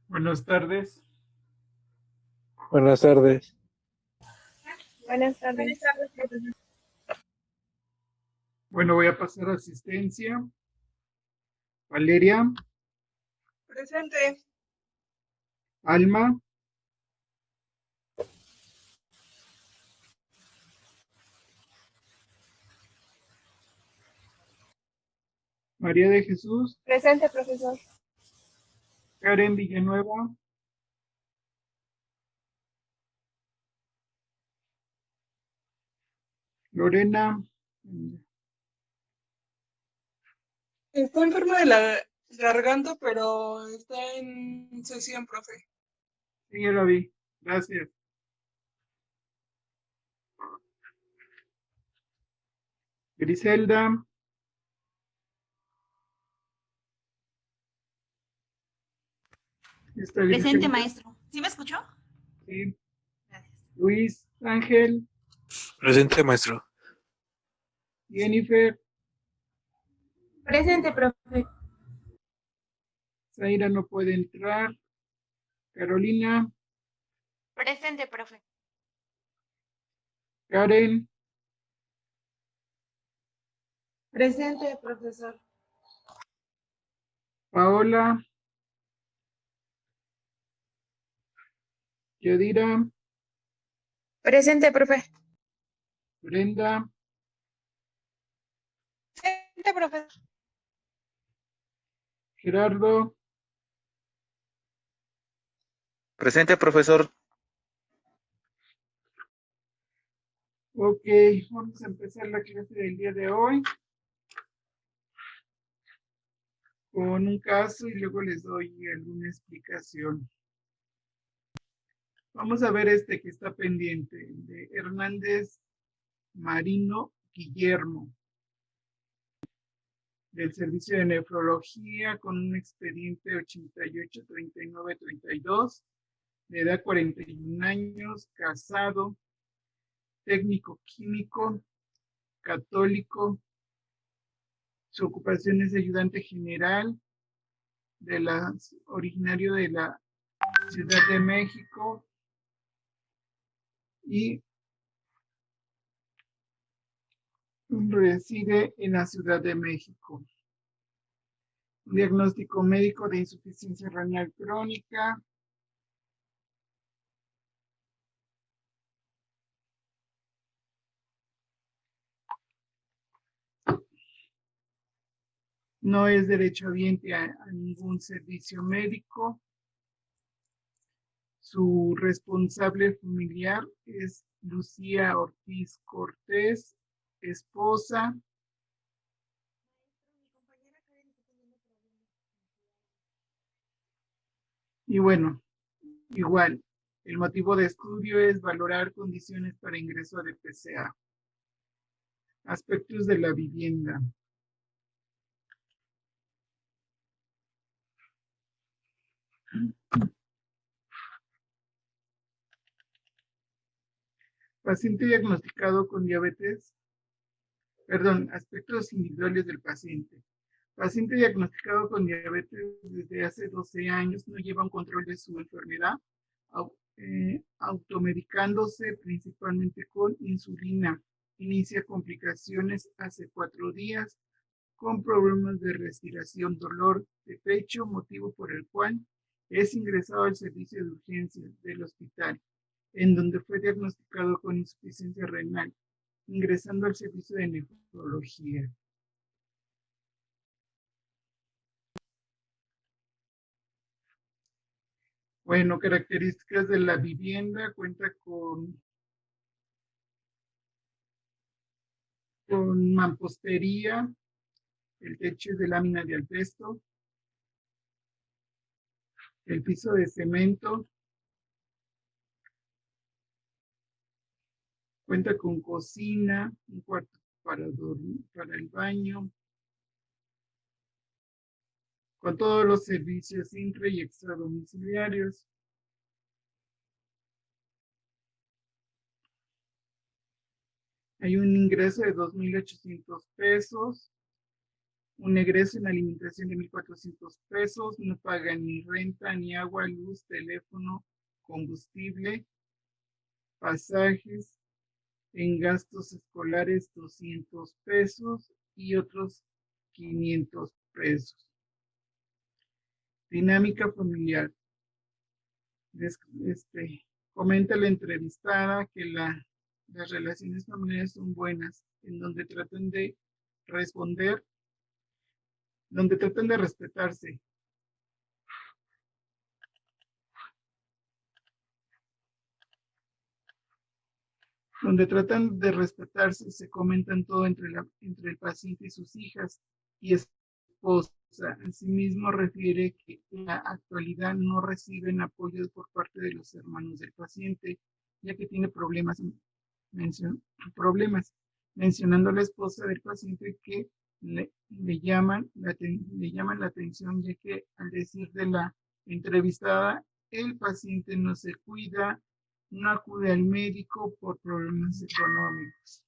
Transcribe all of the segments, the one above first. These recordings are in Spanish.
Buenas tardes. Buenas tardes. Buenas tardes. Bueno, voy a pasar a asistencia. Valeria, Presente. Alma, María de Jesús, Presente, profesor. Karen Villanueva, Lorena, Está enferma de la garganta, pero está en sesión, profe. sí, ya la vi. Gracias. Griselda, está Presente, Griselda. maestro. ¿Sí me escuchó? Sí. Gracias. Luis, Ángel, Presente, maestro. Jennifer, Presente, profe. Zaira no puede entrar. Carolina, Presente, profe. Karen, Presente, profesor. Paola, Yadira, Presente, profe. Brenda, Presente, profe. Gerardo, Presente, profesor. ok, vamos a empezar la clase del día de hoy con un caso y luego les doy alguna explicación. Vamos a ver este que está pendiente, de Hernández Marino Guillermo, del Servicio de Nefrología, con un expediente 88-39-32, de edad 41 años, casado, técnico químico, católico. Su ocupación es ayudante general, originario de la Ciudad de México y reside en la Ciudad de México. Un diagnóstico médico de insuficiencia renal crónica. No es derechohabiente a ningún servicio médico. Su responsable familiar es Lucía Ortiz Cortés, esposa. Y bueno, igual, el motivo de estudio es valorar condiciones para ingreso de PCA. Aspectos de la vivienda. Paciente diagnosticado con diabetes. Perdón, aspectos individuales del paciente. Paciente diagnosticado con diabetes desde hace 12 años, no lleva un control de su enfermedad, automedicándose principalmente con insulina. Inicia complicaciones hace 4 días con problemas de respiración, dolor de pecho, motivo por el cual es ingresado al servicio de urgencias del hospital, en donde fue diagnosticado con insuficiencia renal, ingresando al servicio de nefrología. Bueno, características de la vivienda: cuenta con mampostería, el techo es de lámina de albesto, el piso de cemento, cuenta con cocina, un cuarto para dormir, para el baño, con todos los servicios intra y extradomiciliarios. Hay un ingreso de 2,800 pesos un egreso en alimentación de 1,400 pesos, no paga ni renta, ni agua, luz, teléfono, combustible, pasajes, en gastos escolares 200 pesos y otros 500 pesos. Dinámica familiar. Comenta la entrevistada que las relaciones familiares son buenas, en donde tratan de responder, donde tratan de respetarse. Donde tratan de respetarse, se comentan todo entre el paciente y sus hijas y esposa. Asimismo, refiere que en la actualidad no reciben apoyo por parte de los hermanos del paciente, ya que tiene problemas, mencionando a la esposa del paciente que le llaman la atención, ya que al decir de la entrevistada, el paciente no se cuida, no acude al médico por problemas económicos.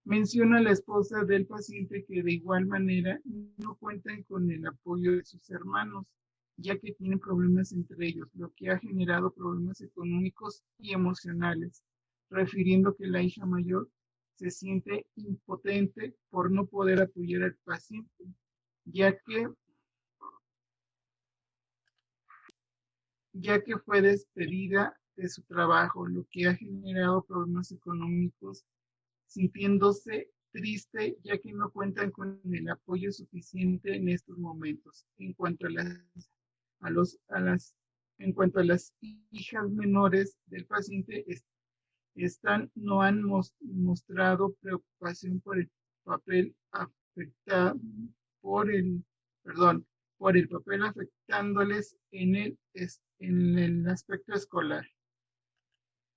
Menciona a la esposa del paciente que de igual manera no cuentan con el apoyo de sus hermanos, ya que tienen problemas entre ellos, lo que ha generado problemas económicos y emocionales, refiriendo que la hija mayor se siente impotente por no poder apoyar al paciente, ya que fue despedida de su trabajo, lo que ha generado problemas económicos, sintiéndose triste ya que no cuentan con el apoyo suficiente en estos momentos. En cuanto a las hijas menores del paciente, no han mostrado preocupación por el papel afectado por el papel afectándoles en el aspecto escolar.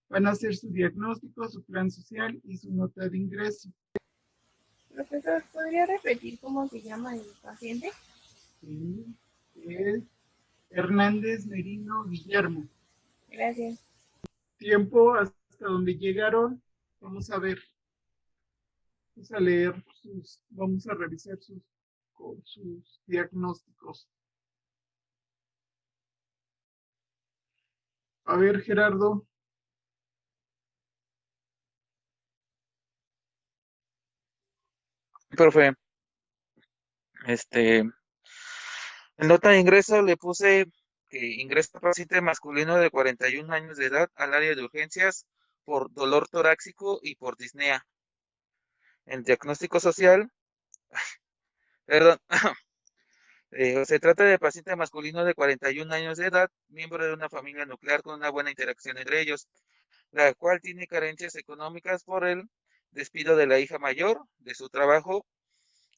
Van a hacer su diagnóstico, su plan social y su nota de ingreso. Profesor, ¿podría repetir cómo se llama el paciente? Sí, es Hernández Merino Guillermo. Gracias. Tiempo hasta donde llegaron. Vamos a ver. Vamos a revisar sus diagnósticos. A ver, Gerardo. Profe, en nota de ingreso le puse que ingresa paciente masculino de 41 años de edad al área de urgencias por dolor torácico y por disnea. El diagnóstico social, perdón, se trata de paciente masculino de 41 años de edad, miembro de una familia nuclear con una buena interacción entre ellos, la cual tiene carencias económicas por el despido de la hija mayor de su trabajo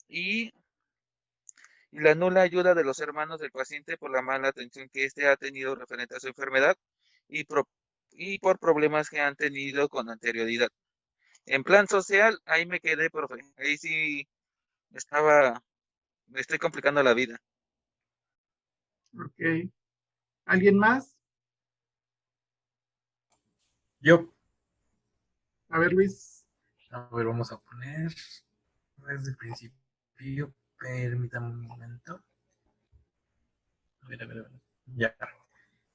y la nula ayuda de los hermanos del paciente por la mala atención que éste ha tenido referente a su enfermedad y por problemas que han tenido con anterioridad. En plan social, ahí me quedé, profe. Ahí sí me estoy complicando la vida. Ok. ¿Alguien más? Yo. A ver, Luis. A ver, vamos a poner desde el principio. Permítame un momento. A ver. Ya.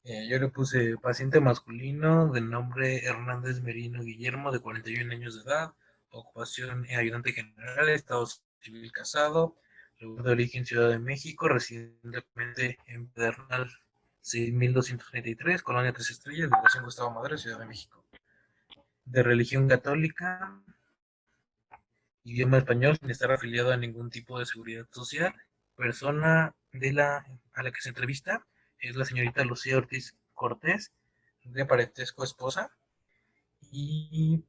Yo le puse paciente masculino de nombre Hernández Merino Guillermo, de 41 años de edad, ocupación ayudante general, estado civil casado, lugar de origen Ciudad de México, residentemente en Pedernal 6233, Colonia 3 Estrellas, Delegación Gustavo Madero, Ciudad de México. De religión católica, idioma español, sin estar afiliado a ningún tipo de seguridad social. Persona a la que se entrevista es la señorita Lucía Ortiz Cortés, de parentesco esposa. Y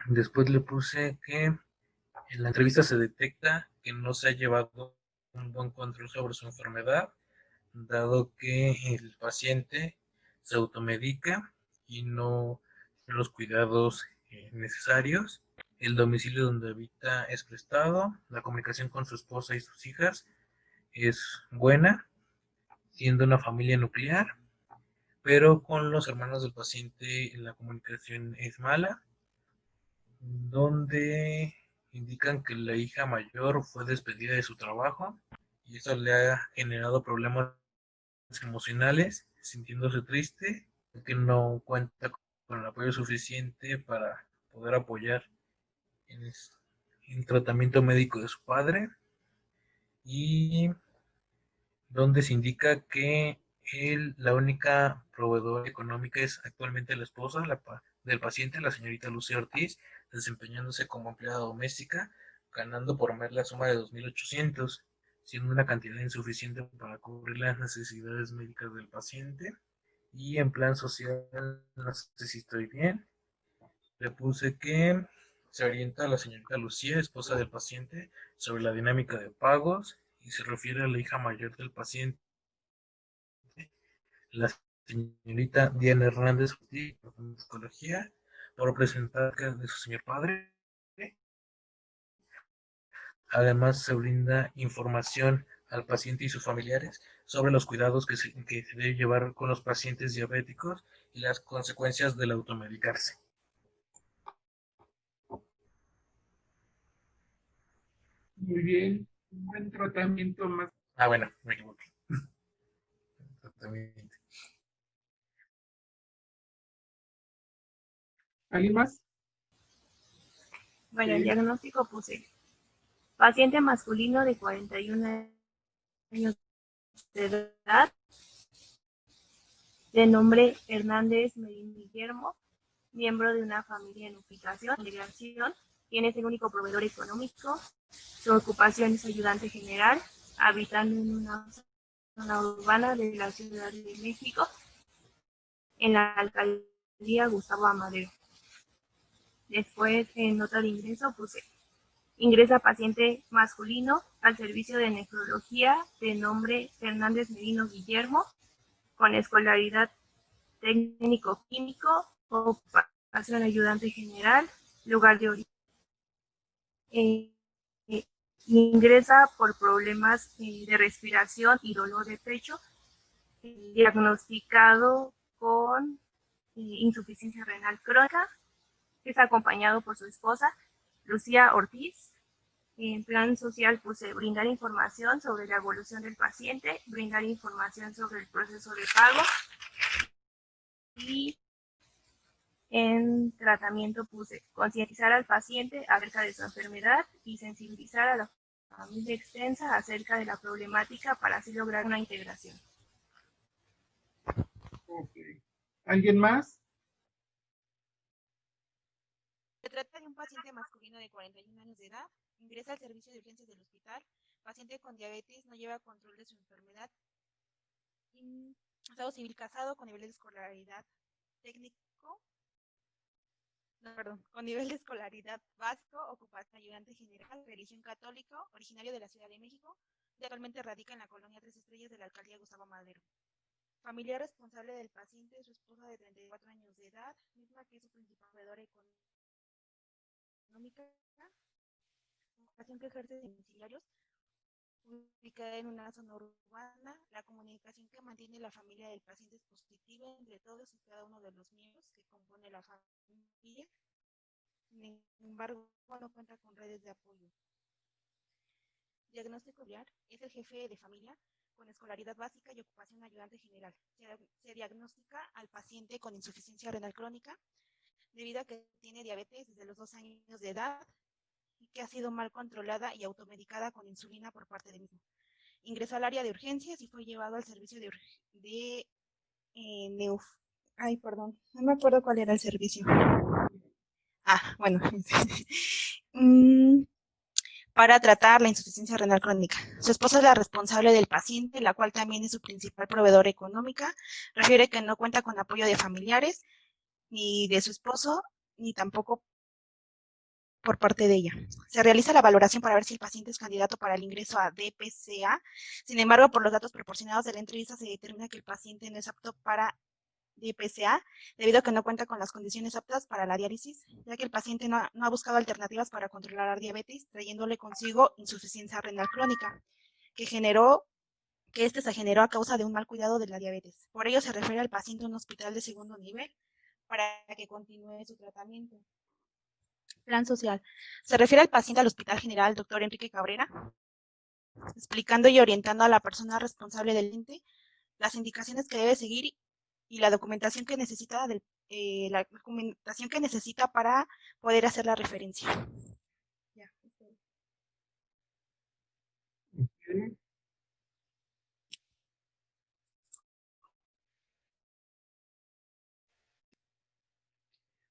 después le puse que en la entrevista se detecta que no se ha llevado un buen control sobre su enfermedad, dado que el paciente se automedica y no tiene los cuidados necesarios. El domicilio donde habita es prestado, la comunicación con su esposa y sus hijas es buena, siendo una familia nuclear, pero con los hermanos del paciente la comunicación es mala, donde indican que la hija mayor fue despedida de su trabajo y eso le ha generado problemas emocionales, sintiéndose triste, que no cuenta con el apoyo suficiente para poder apoyar en el tratamiento médico de su padre, y donde se indica que la única proveedora económica es actualmente la esposa del paciente, la señorita Lucía Ortiz, desempeñándose como empleada doméstica, ganando por mes la suma de 2.800, siendo una cantidad insuficiente para cubrir las necesidades médicas del paciente. Y en plan social, no sé si estoy bien, le puse que se orienta a la señorita Lucía, esposa del paciente, sobre la dinámica de pagos y se refiere a la hija mayor del paciente, la señorita Diana Hernández, de psicología, por presentar que de su señor padre. Además, se brinda información al paciente y sus familiares sobre los cuidados que se debe llevar con los pacientes diabéticos y las consecuencias del automedicarse. Muy bien, un buen tratamiento más. Ah, bueno, me equivoqué. Exactamente. ¿Alguien más? Bueno, el Sí. diagnóstico puse paciente masculino de 41 años de edad, de nombre Hernández Medina Guillermo, miembro de una familia en ubicación, migración, quien es el único proveedor económico. Su ocupación es ayudante general, habitando en una zona urbana de la Ciudad de México, en la alcaldía Gustavo Amadero. Después, en nota de ingreso, puse ingresa paciente masculino al servicio de nefrología de nombre Hernández Merino Guillermo, con escolaridad técnico-químico, ocupación ayudante general, lugar de origen. Ingresa por problemas de respiración y dolor de pecho, diagnosticado con insuficiencia renal crónica. Es acompañado por su esposa, Lucía Ortiz. En plan social puse brindar información sobre la evolución del paciente, brindar información sobre el proceso de pago, y en tratamiento puse concientizar al paciente acerca de su enfermedad y sensibilizar a la familia extensa acerca de la problemática para así lograr una integración. Okay. ¿Alguien más? Se trata de un paciente masculino de 41 años de edad, ingresa al servicio de urgencias del hospital, paciente con diabetes, no lleva control de su enfermedad, estado civil casado con nivel de escolaridad técnico, con nivel de escolaridad básico, ocupación ayudante general, religión católico, originario de la Ciudad de México, y actualmente radica en la colonia Tres Estrellas de la alcaldía Gustavo Madero. Familiar responsable del paciente, su esposa de 34 años de edad, misma que es su principal proveedora económica, ocupación que ejerce de domiciliarios, ubicada en una zona urbana. La comunicación que mantiene la familia del paciente es positiva entre todos y cada uno de los miembros que compone la familia. Sin embargo, no cuenta con redes de apoyo. Diagnóstico familiar: es el jefe de familia con escolaridad básica y ocupación ayudante general. Se diagnostica al paciente con insuficiencia renal crónica debido a que tiene diabetes desde los 2 años de edad y que ha sido mal controlada y automedicada con insulina por parte del mismo. Ingresó al área de urgencias y fue llevado al servicio no me acuerdo cuál era el servicio. Bueno. Para tratar la insuficiencia renal crónica. Su esposa es la responsable del paciente, la cual también es su principal proveedora económica. Refiere que no cuenta con apoyo de familiares, ni de su esposo, ni tampoco por parte de ella. Se realiza la valoración para ver si el paciente es candidato para el ingreso a DPCA. Sin embargo, por los datos proporcionados de la entrevista se determina que el paciente no es apto para DPCA debido a que no cuenta con las condiciones aptas para la diálisis, ya que el paciente no ha buscado alternativas para controlar la diabetes, trayéndole consigo insuficiencia renal crónica, que se generó a causa de un mal cuidado de la diabetes. Por ello se refiere al paciente a un hospital de segundo nivel para que continúe su tratamiento. Plan social. Se refiere al paciente al Hospital General Dr. Enrique Cabrera, explicando y orientando a la persona responsable del ente las indicaciones que debe seguir y la documentación que necesita para poder hacer la referencia. Ya. Ok.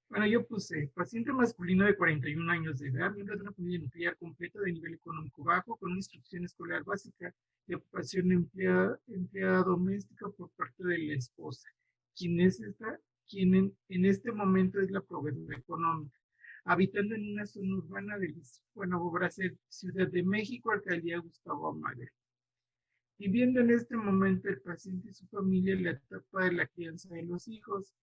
Bueno, yo puse paciente masculino de 41 años de edad, miembro de una familia nuclear completa de nivel económico bajo, con una instrucción escolar básica de ocupación empleada doméstica por parte de la esposa, quien en este momento es la proveedora económica, habitando en una zona urbana de Buenaventura Brasil, Ciudad de México, alcaldía Gustavo Amadero. Viviendo en este momento el paciente y su familia en la etapa de la crianza de los hijos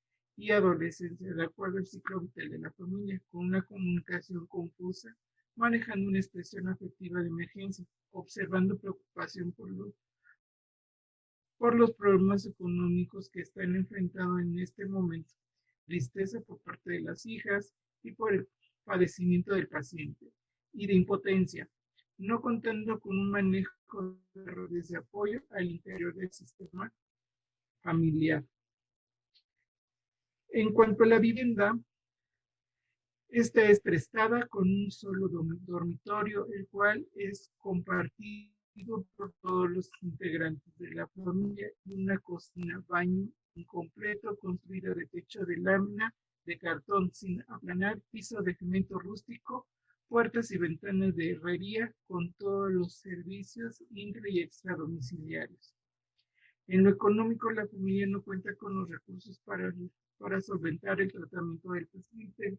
y adolescencia, de acuerdo al ciclo vital de la familia, con una comunicación confusa, manejando una expresión afectiva de emergencia, observando preocupación por los problemas económicos que están enfrentando en este momento, tristeza por parte de las hijas y por el padecimiento del paciente, y de impotencia, no contando con un manejo de redes de apoyo al interior del sistema familiar. En cuanto a la vivienda, esta es prestada con un solo dormitorio, el cual es compartido por todos los integrantes de la familia, y una cocina, baño incompleto construida de techo de lámina de cartón sin aplanar, piso de cemento rústico, puertas y ventanas de herrería con todos los servicios intra y extra domiciliarios. En lo económico, la familia no cuenta con los recursos para solventar el tratamiento del paciente,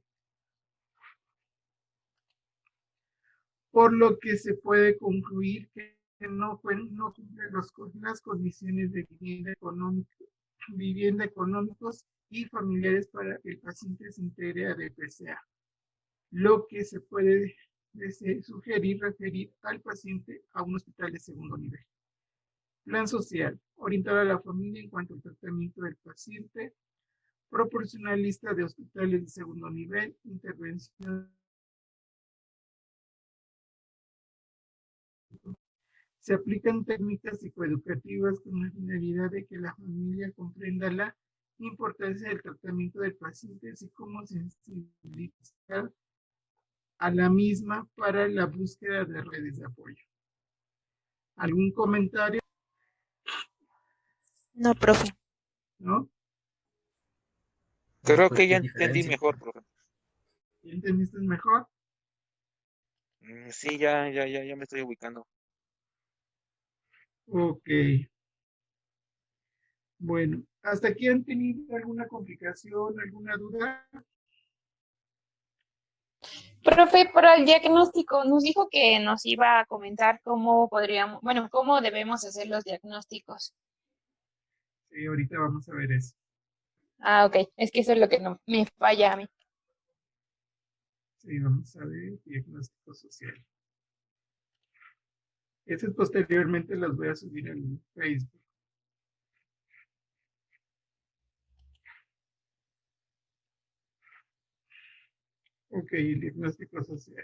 por lo que se puede concluir que no cumple las condiciones de vivienda económicos y familiares para que el paciente se integre a DPCA, lo que se puede sugerir referir al paciente a un hospital de segundo nivel. Plan social, orientar a la familia en cuanto al tratamiento del paciente, proporcionar lista de hospitales de segundo nivel, intervención. Se aplican técnicas psicoeducativas con la finalidad de que la familia comprenda la importancia del tratamiento del paciente, así como sensibilizar a la misma para la búsqueda de redes de apoyo. ¿Algún comentario? No, profe. ¿No? Creo Pues que qué ya entendí diferencia. mejor, profe. ¿Ya entendiste mejor? Sí, ya me estoy ubicando. Ok. Bueno, ¿hasta aquí han tenido alguna complicación, alguna duda? Profe, para el diagnóstico, nos dijo que nos iba a comentar cómo podríamos, bueno, cómo debemos hacer los diagnósticos. Sí, ahorita vamos a ver eso. Ah, ok, es que eso es lo que no me falla a mí. Sí, vamos a ver diagnóstico social. Ese posteriormente las voy a subir al Facebook. Ok, el diagnóstico social.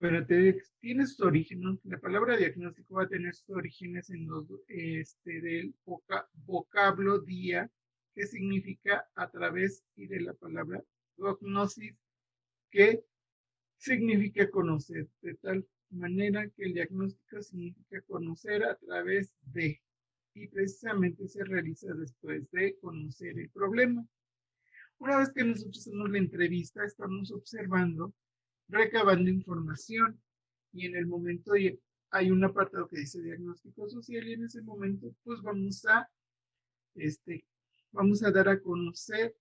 Bueno, tiene sus orígenes. La palabra diagnóstico va a tener sus orígenes en los del vocablo dia, que significa a través, y de la palabra gnosis, que significa conocer, de tal manera que el diagnóstico significa conocer a través de, y precisamente se realiza después de conocer el problema. Una vez que nosotros hacemos la entrevista, estamos observando, recabando información, y en el momento hay un apartado que dice diagnóstico social, y en ese momento pues vamos a dar a conocer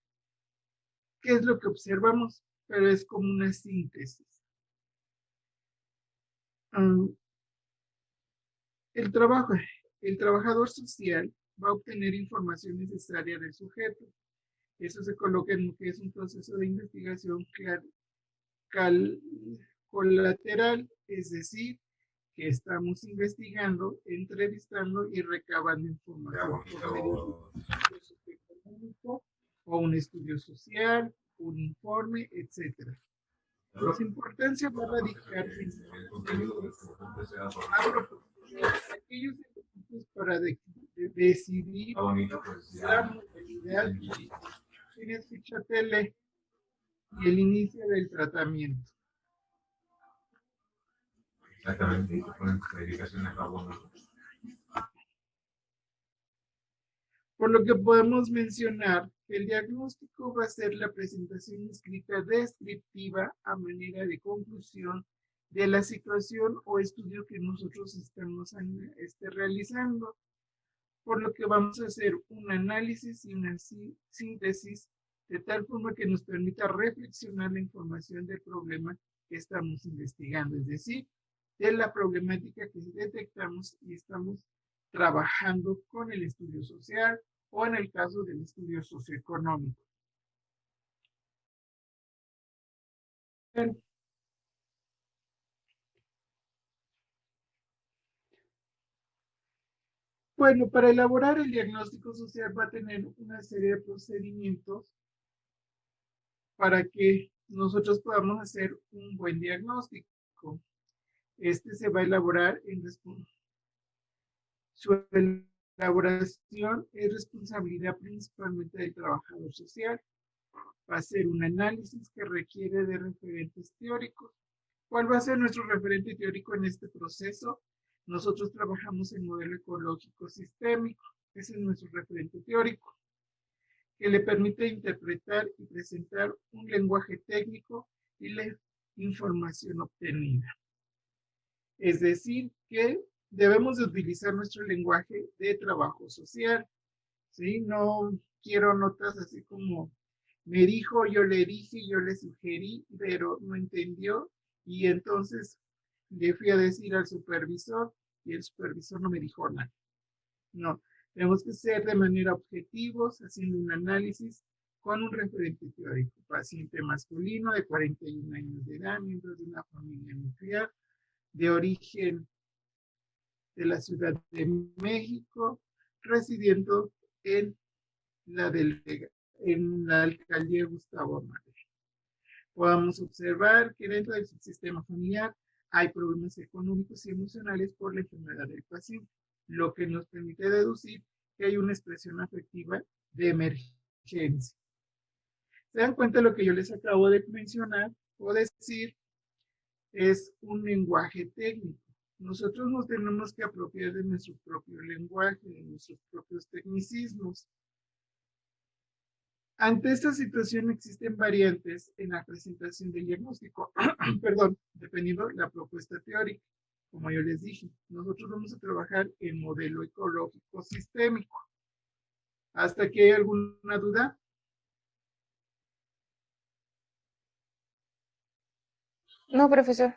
qué es lo que observamos, pero es como una síntesis. El trabajador social va a obtener información necesaria del sujeto. Eso se coloca en lo que es un proceso de investigación colateral, es decir, que estamos investigando, entrevistando y recabando información por medio de económico o un estudio social, un informe, etc. Su importancia va a radicar aquellos elementos para decidir la modalidad, tienes ficha tele y el inicio del tratamiento. Exactamente, y te ponen tus calificaciones a uno. Por lo que podemos mencionar que el diagnóstico va a ser la presentación escrita descriptiva a manera de conclusión de la situación o estudio que nosotros estamos realizando. Por lo que vamos a hacer un análisis y una síntesis de tal forma que nos permita reflexionar la información del problema que estamos investigando, es decir, de la problemática que detectamos y estamos trabajando con el estudio social o en el caso del estudio socioeconómico. Bueno, para elaborar el diagnóstico social va a tener una serie de procedimientos para que nosotros podamos hacer un buen diagnóstico. Este se va a elaborar su elaboración es responsabilidad principalmente del trabajador social. Va a ser un análisis que requiere de referentes teóricos. ¿Cuál va a ser nuestro referente teórico en este proceso? Nosotros trabajamos en modelo ecológico sistémico. Ese es nuestro referente teórico, que le permite interpretar y presentar un lenguaje técnico y la información obtenida. Es decir, que debemos de utilizar nuestro lenguaje de trabajo social, ¿sí? No quiero notas así como me dijo, yo le dije, yo le sugerí, pero no entendió y entonces le fui a decir al supervisor y el supervisor no me dijo nada. No, tenemos que ser de manera objetivos, haciendo un análisis con un referente teórico. Paciente masculino de 41 años de edad, miembro de una familia nuclear, de origen de la Ciudad de México, residiendo en la alcaldía Gustavo Madero. Podamos observar que dentro del sistema familiar hay problemas económicos y emocionales por la enfermedad del paciente, lo que nos permite deducir que hay una expresión afectiva de emergencia. ¿Se dan cuenta de lo que yo les acabo de mencionar o decir? Es un lenguaje técnico. Nosotros nos tenemos que apropiar de nuestro propio lenguaje, de nuestros propios tecnicismos. Ante esta situación existen variantes en la presentación del diagnóstico, perdón, dependiendo de la propuesta teórica. Como yo les dije, nosotros vamos a trabajar en modelo ecológico sistémico. ¿Hasta que hay alguna duda? No, profesor.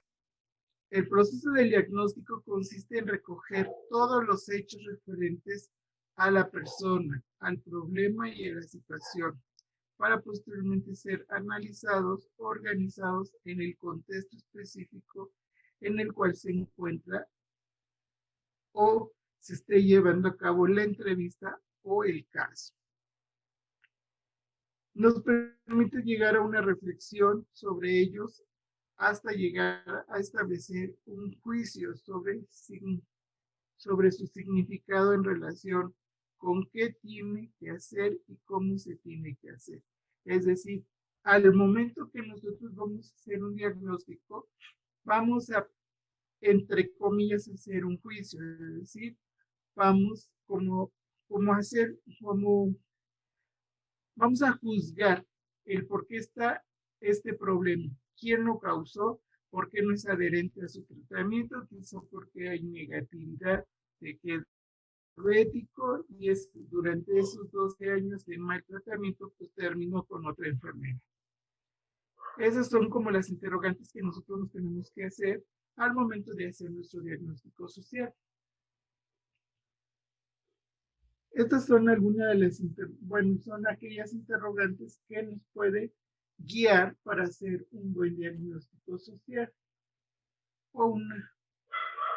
El proceso del diagnóstico consiste en recoger todos los hechos referentes a la persona, al problema y a la situación, para posteriormente ser analizados, organizados en el contexto específico en el cual se encuentra o se esté llevando a cabo la entrevista o el caso. Nos permite llegar a una reflexión sobre ellos hasta llegar a establecer un juicio sobre su significado en relación con qué tiene que hacer y cómo se tiene que hacer. Es decir, al momento que nosotros vamos a hacer un diagnóstico, vamos a, entre comillas, hacer un juicio, es decir, vamos vamos a juzgar el por qué está este problema, quién lo causó, por qué no es adherente a su tratamiento, quizá porque hay negatividad de que es ético y es durante esos 12 años de mal tratamiento, pues terminó con otra enfermedad. Esas son como las interrogantes que nosotros nos tenemos que hacer al momento de hacer nuestro diagnóstico social. Estas son algunas de las, son aquellas interrogantes que nos puede guiar para hacer un buen diagnóstico social.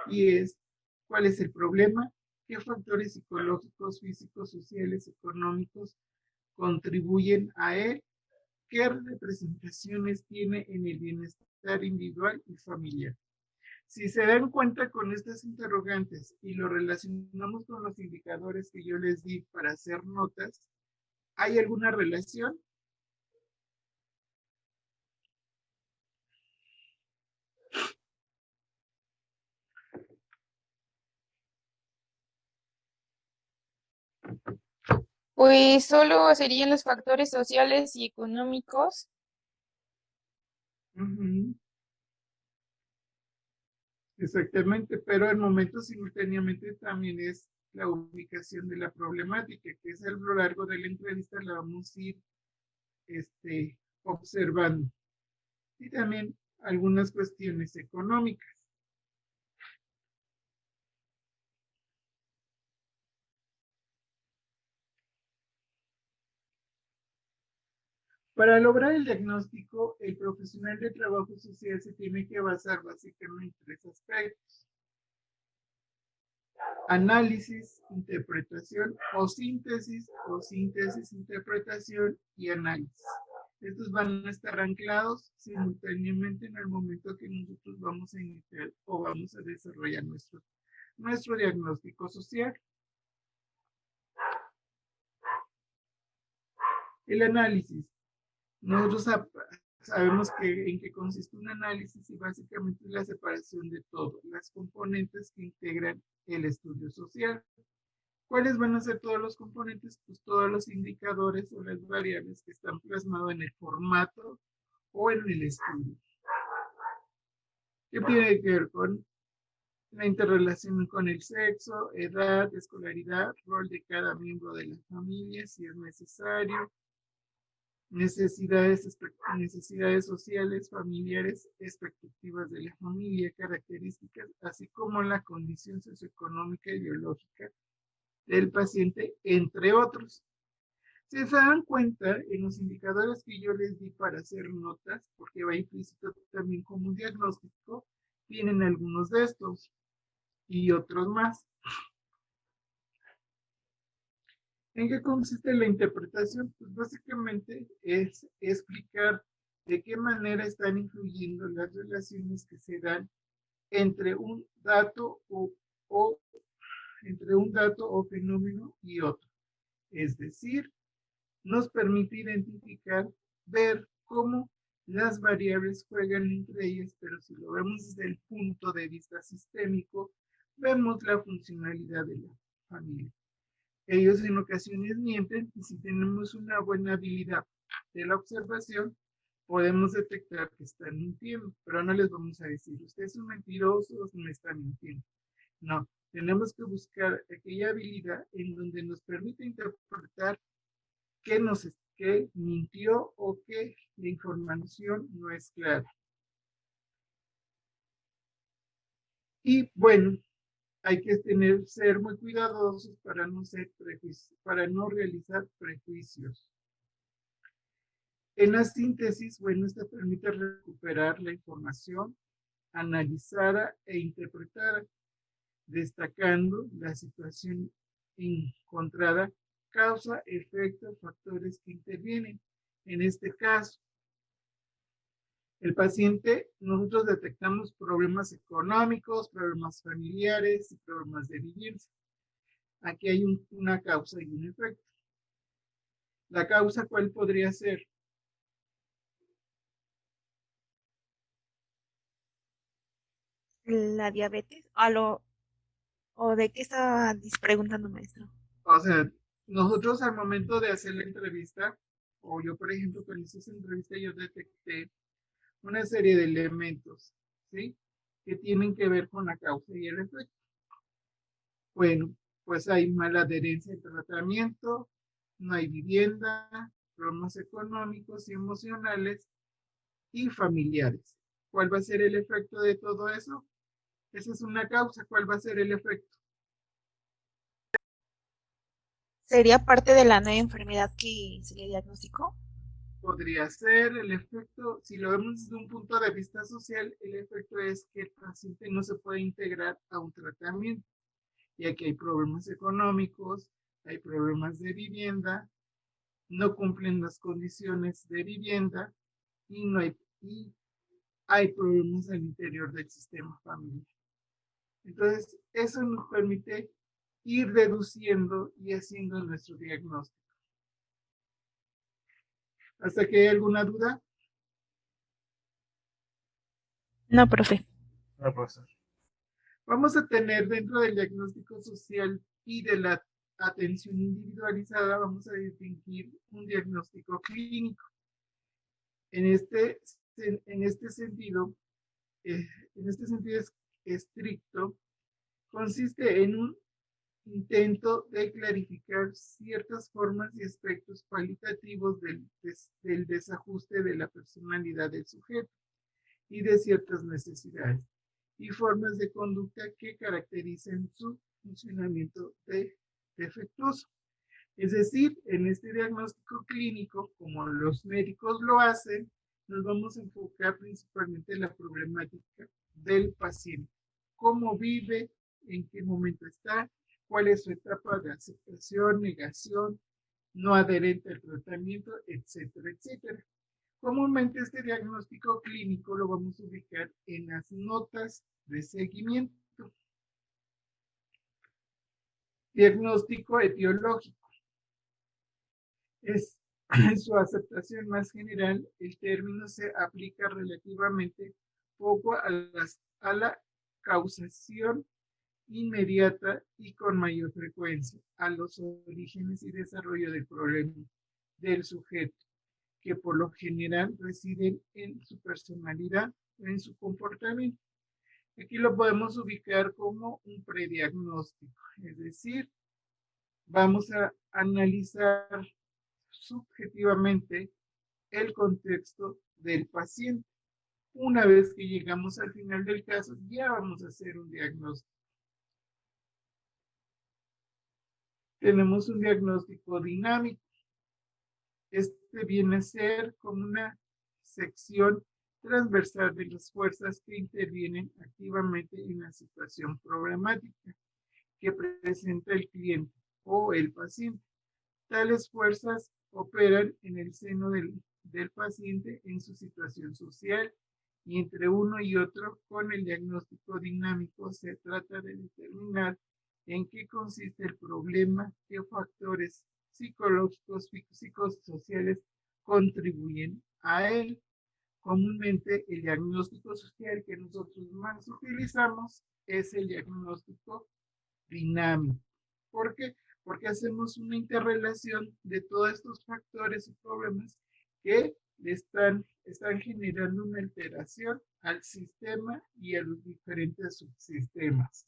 Y es, ¿cuál es el problema? ¿Qué factores psicológicos, físicos, sociales, económicos contribuyen a él, qué representaciones tiene en el bienestar individual y familiar. Si se dan cuenta con estas interrogantes y lo relacionamos con los indicadores que yo les di para hacer notas, ¿hay alguna relación? Pues solo serían los factores sociales y económicos. Ujú. Exactamente, pero el momento simultáneamente también es la ubicación de la problemática, que es a lo largo de la entrevista la vamos a ir observando. Y también algunas cuestiones económicas. Para lograr el diagnóstico, el profesional de trabajo social se tiene que basar básicamente en tres aspectos: análisis, interpretación o síntesis, interpretación y análisis. Estos van a estar anclados simultáneamente en el momento que nosotros vamos a iniciar o vamos a desarrollar nuestro diagnóstico social. El análisis. Nosotros sabemos en qué consiste un análisis y básicamente es la separación de todas las componentes que integran el estudio social. ¿Cuáles van a ser todos los componentes? Pues todos los indicadores o las variables que están plasmados en el formato o en el estudio. ¿Qué tiene que ver con la interrelación con el sexo, edad, escolaridad, rol de cada miembro de la familia, si es necesario, necesidades sociales, familiares, expectativas de la familia, características, así como la condición socioeconómica y biológica del paciente, entre otros? Si se dan cuenta, en los indicadores que yo les di para hacer notas, porque va implícito también como un diagnóstico, tienen algunos de estos y otros más. ¿En qué consiste la interpretación? Pues básicamente es explicar de qué manera están influyendo las relaciones que se dan entre un dato entre un dato o fenómeno y otro. Es decir, nos permite identificar, ver cómo las variables juegan entre ellas, pero si lo vemos desde el punto de vista sistémico, vemos la funcionalidad de la familia. Ellos en ocasiones mienten y si tenemos una buena habilidad de la observación, podemos detectar que están mintiendo, pero no les vamos a decir, ustedes son mentirosos, me están mintiendo. No, tenemos que buscar aquella habilidad en donde nos permite interpretar que mintió o que la información no es clara. Y bueno, hay que ser muy cuidadosos para no realizar prejuicios. En la síntesis, bueno, esta permite recuperar la información analizada e interpretada, destacando la situación encontrada, causa, efecto, factores que intervienen. En este caso, el paciente, nosotros detectamos problemas económicos, problemas familiares y problemas de vivienda. Aquí hay una causa y un efecto. ¿La causa cuál podría ser? La diabetes, o de qué estaba preguntando, maestro. O sea, nosotros al momento de hacer la entrevista, o yo por ejemplo cuando hice esa entrevista, yo detecté una serie de elementos, ¿sí? Que tienen que ver con la causa y el efecto. Bueno, pues hay mala adherencia al tratamiento, no hay vivienda, problemas económicos y emocionales y familiares. ¿Cuál va a ser el efecto de todo eso? Esa es una causa. ¿Cuál va a ser el efecto? ¿Sería parte de la nueva enfermedad que se le diagnosticó? Podría ser el efecto, si lo vemos desde un punto de vista social, el efecto es que el paciente no se puede integrar a un tratamiento. Y aquí hay problemas económicos, hay problemas de vivienda no cumplen las condiciones de vivienda y hay problemas al interior del sistema familiar. Entonces, eso nos permite ir deduciendo y haciendo nuestro diagnóstico. ¿Hasta que hay alguna duda? No, profe. No, profesor. Vamos a tener dentro del diagnóstico social y de la atención individualizada, vamos a distinguir un diagnóstico clínico. En este sentido, estricto, consiste en un intento de clarificar ciertas formas y aspectos cualitativos del desajuste de la personalidad del sujeto y de ciertas necesidades y formas de conducta que caracterizan su funcionamiento defectuoso. Es decir, en este diagnóstico clínico, como los médicos lo hacen, nos vamos a enfocar principalmente en la problemática del paciente. Cómo vive, en qué momento está, cuál es su etapa de aceptación, negación, no adherente al tratamiento, etcétera, etcétera. Comúnmente este diagnóstico clínico lo vamos a ubicar en las notas de seguimiento. Diagnóstico etiológico. En su aceptación más general, el término se aplica relativamente poco a la causación inmediata y con mayor frecuencia a los orígenes y desarrollo del problema del sujeto, que por lo general residen en su personalidad o en su comportamiento. Aquí lo podemos ubicar como un prediagnóstico, es decir, vamos a analizar subjetivamente el contexto del paciente. Una vez que llegamos al final del caso, ya vamos a hacer un diagnóstico. Tenemos un diagnóstico dinámico. Este viene a ser como una sección transversal de las fuerzas que intervienen activamente en la situación problemática que presenta el cliente o el paciente. Tales fuerzas operan en el seno del paciente en su situación social y entre uno y otro con el diagnóstico dinámico se trata de determinar en qué consiste el problema, qué factores psicológicos y psicosociales contribuyen a él. Comúnmente el diagnóstico social que nosotros más utilizamos es el diagnóstico dinámico. ¿Por qué? Porque hacemos una interrelación de todos estos factores y problemas que están generando una alteración al sistema y a los diferentes subsistemas.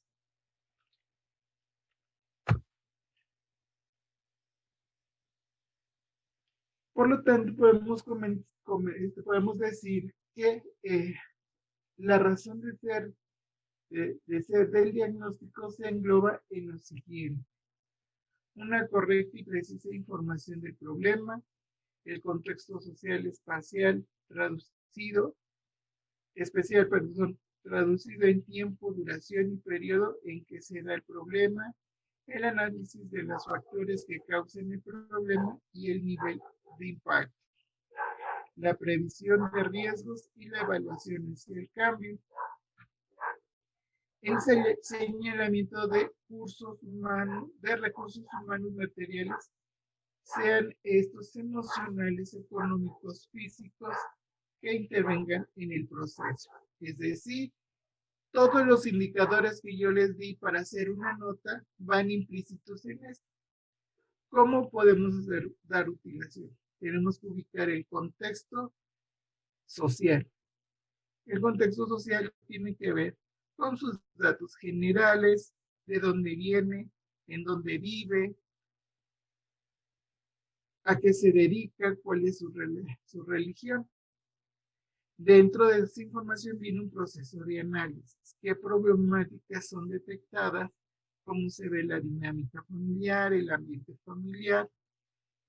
Por lo tanto, podemos decir que la razón de ser del diagnóstico se engloba en lo siguiente: una correcta y precisa información del problema, el contexto social espacial traducido en tiempo, duración y periodo en que se da el problema, el análisis de los factores que causan el problema y el nivel de impacto, la previsión de riesgos y la evaluación hacia el cambio, el señalamiento de recursos humanos materiales, sean estos emocionales, económicos, físicos, que intervengan en el proceso. Es decir, todos los indicadores que yo les di para hacer una nota van implícitos en esto. ¿Cómo podemos dar utilización? Tenemos que ubicar el contexto social. El contexto social tiene que ver con sus datos generales, de dónde viene, en dónde vive, a qué se dedica, cuál es su religión. Dentro de esa información viene un proceso de análisis. ¿Qué problemáticas son detectadas? ¿Cómo se ve la dinámica familiar, el ambiente familiar?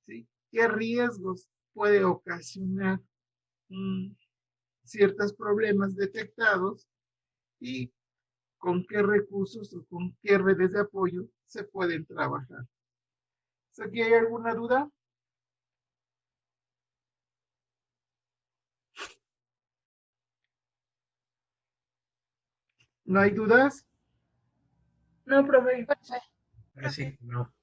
¿Sí? ¿Qué riesgos puede ocasionar ciertos problemas detectados? Y con qué recursos o con qué redes de apoyo se pueden trabajar. ¿Aquí hay alguna duda? ¿No hay dudas? No, profe. Así, no.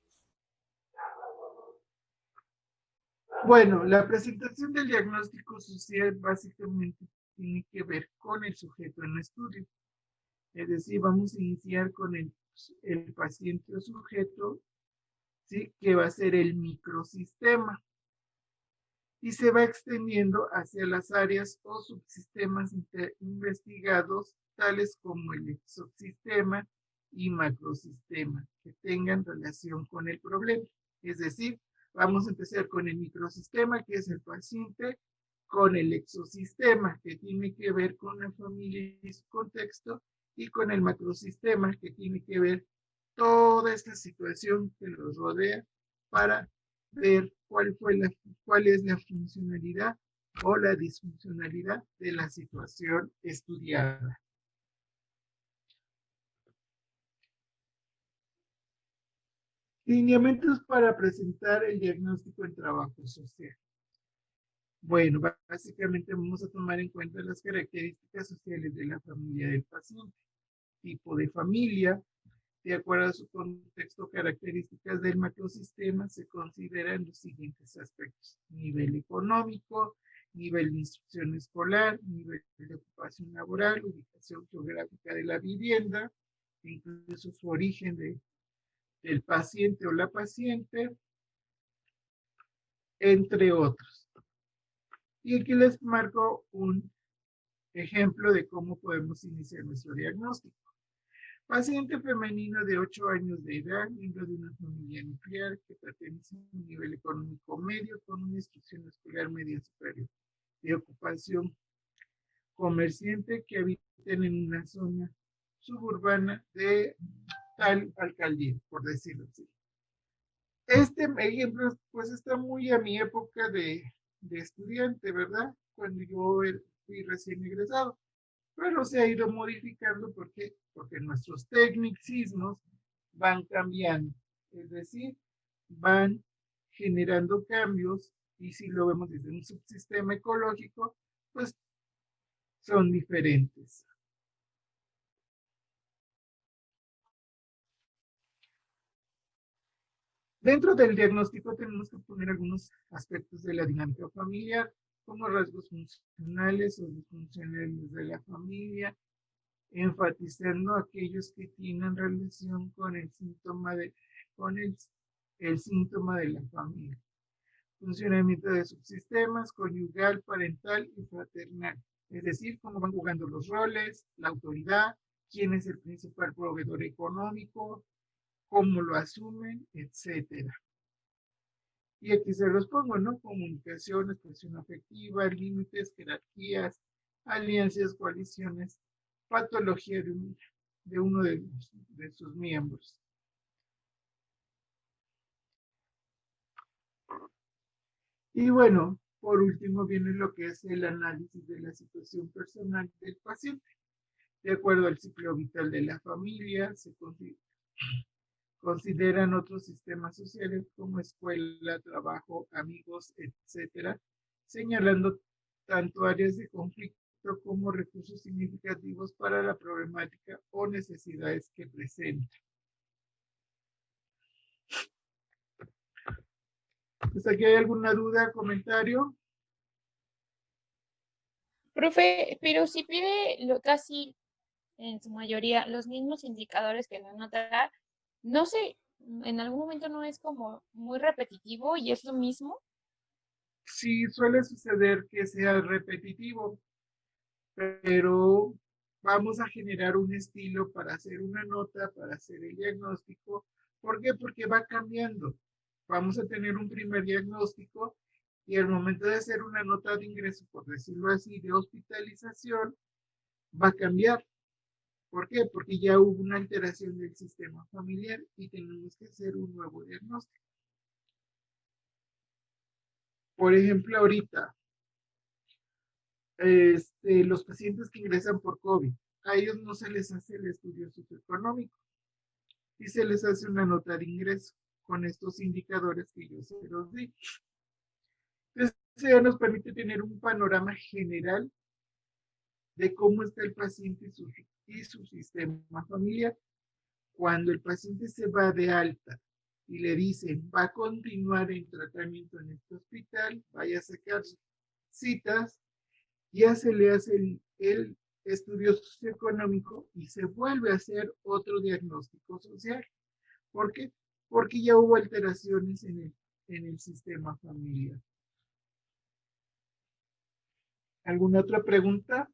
Bueno, la presentación del diagnóstico social básicamente tiene que ver con el sujeto en estudio. Es decir, vamos a iniciar con el paciente o sujeto, ¿sí? Que va a ser el microsistema. Y se va extendiendo hacia las áreas o subsistemas investigados, tales como el exosistema y macrosistema, que tengan relación con el problema. Es decir, vamos a empezar con el microsistema, que es el paciente, con el exosistema, que tiene que ver con la familia y su contexto, y con el macrosistema, que tiene que ver toda esta situación que los rodea para ver cuál es la funcionalidad o la disfuncionalidad de la situación estudiada. Lineamientos para presentar el diagnóstico en trabajo social. Bueno, básicamente vamos a tomar en cuenta las características sociales de la familia del paciente, tipo de familia, de acuerdo a su contexto, características del macrosistema, se consideran los siguientes aspectos: nivel económico, nivel de instrucción escolar, nivel de ocupación laboral, ubicación geográfica de la vivienda, incluso su origen del paciente o la paciente, entre otros. Y aquí les marco un ejemplo de cómo podemos iniciar nuestro diagnóstico. Paciente femenino de 8 años de edad, miembro de una familia nuclear que pertenece a un nivel económico medio con una instrucción escolar media superior, de ocupación comerciante, que habitan en una zona suburbana de tal alcaldía, por decirlo así. Este ejemplo pues está muy a mi época de estudiante, ¿verdad? Cuando yo fui recién egresado. Pero se ha ido modificando porque nuestros tecnicismos van cambiando, es decir, van generando cambios, y si lo vemos desde un subsistema ecológico, pues son diferentes. Dentro del diagnóstico tenemos que poner algunos aspectos de la dinámica familiar, como rasgos funcionales o disfuncionales de la familia, enfatizando aquellos que tienen relación con el síntoma el síntoma de la familia. Funcionamiento de subsistemas, conyugal, parental y fraternal. Es decir, cómo van jugando los roles, la autoridad, quién es el principal proveedor económico, cómo lo asumen, etcétera. Y aquí se los pongo, ¿no? Comunicación, expresión afectiva, límites, jerarquías, alianzas, coaliciones, patología de uno de sus miembros. Y bueno, por último viene lo que es el análisis de la situación personal del paciente. De acuerdo al ciclo vital de la familia, se consideran otros sistemas sociales como escuela, trabajo, amigos, etcétera, señalando tanto áreas de conflicto como recursos significativos para la problemática o necesidades que presenta. Pues aquí hay alguna duda, comentario. Profe, pero si pide casi en su mayoría los mismos indicadores que la nota, no sé, en algún momento no es como muy repetitivo y es lo mismo. Sí, suele suceder que sea repetitivo, pero vamos a generar un estilo para hacer una nota, para hacer el diagnóstico. ¿Por qué? Porque va cambiando. Vamos a tener un primer diagnóstico y al momento de hacer una nota de ingreso, por decirlo así, de hospitalización, va a cambiar. ¿Por qué? Porque ya hubo una alteración del sistema familiar y tenemos que hacer un nuevo diagnóstico. Por ejemplo, ahorita, los pacientes que ingresan por COVID, a ellos no se les hace el estudio socioeconómico y se les hace una nota de ingreso con estos indicadores que yo se los di. Entonces, eso ya nos permite tener un panorama general de cómo está el paciente y su sistema familiar. Cuando el paciente se va de alta y le dicen va a continuar en tratamiento en este hospital, vaya a sacar citas, ya se le hace el estudio socioeconómico y se vuelve a hacer otro diagnóstico social. ¿Por qué? Porque ya hubo alteraciones en el sistema familiar. ¿Alguna otra pregunta?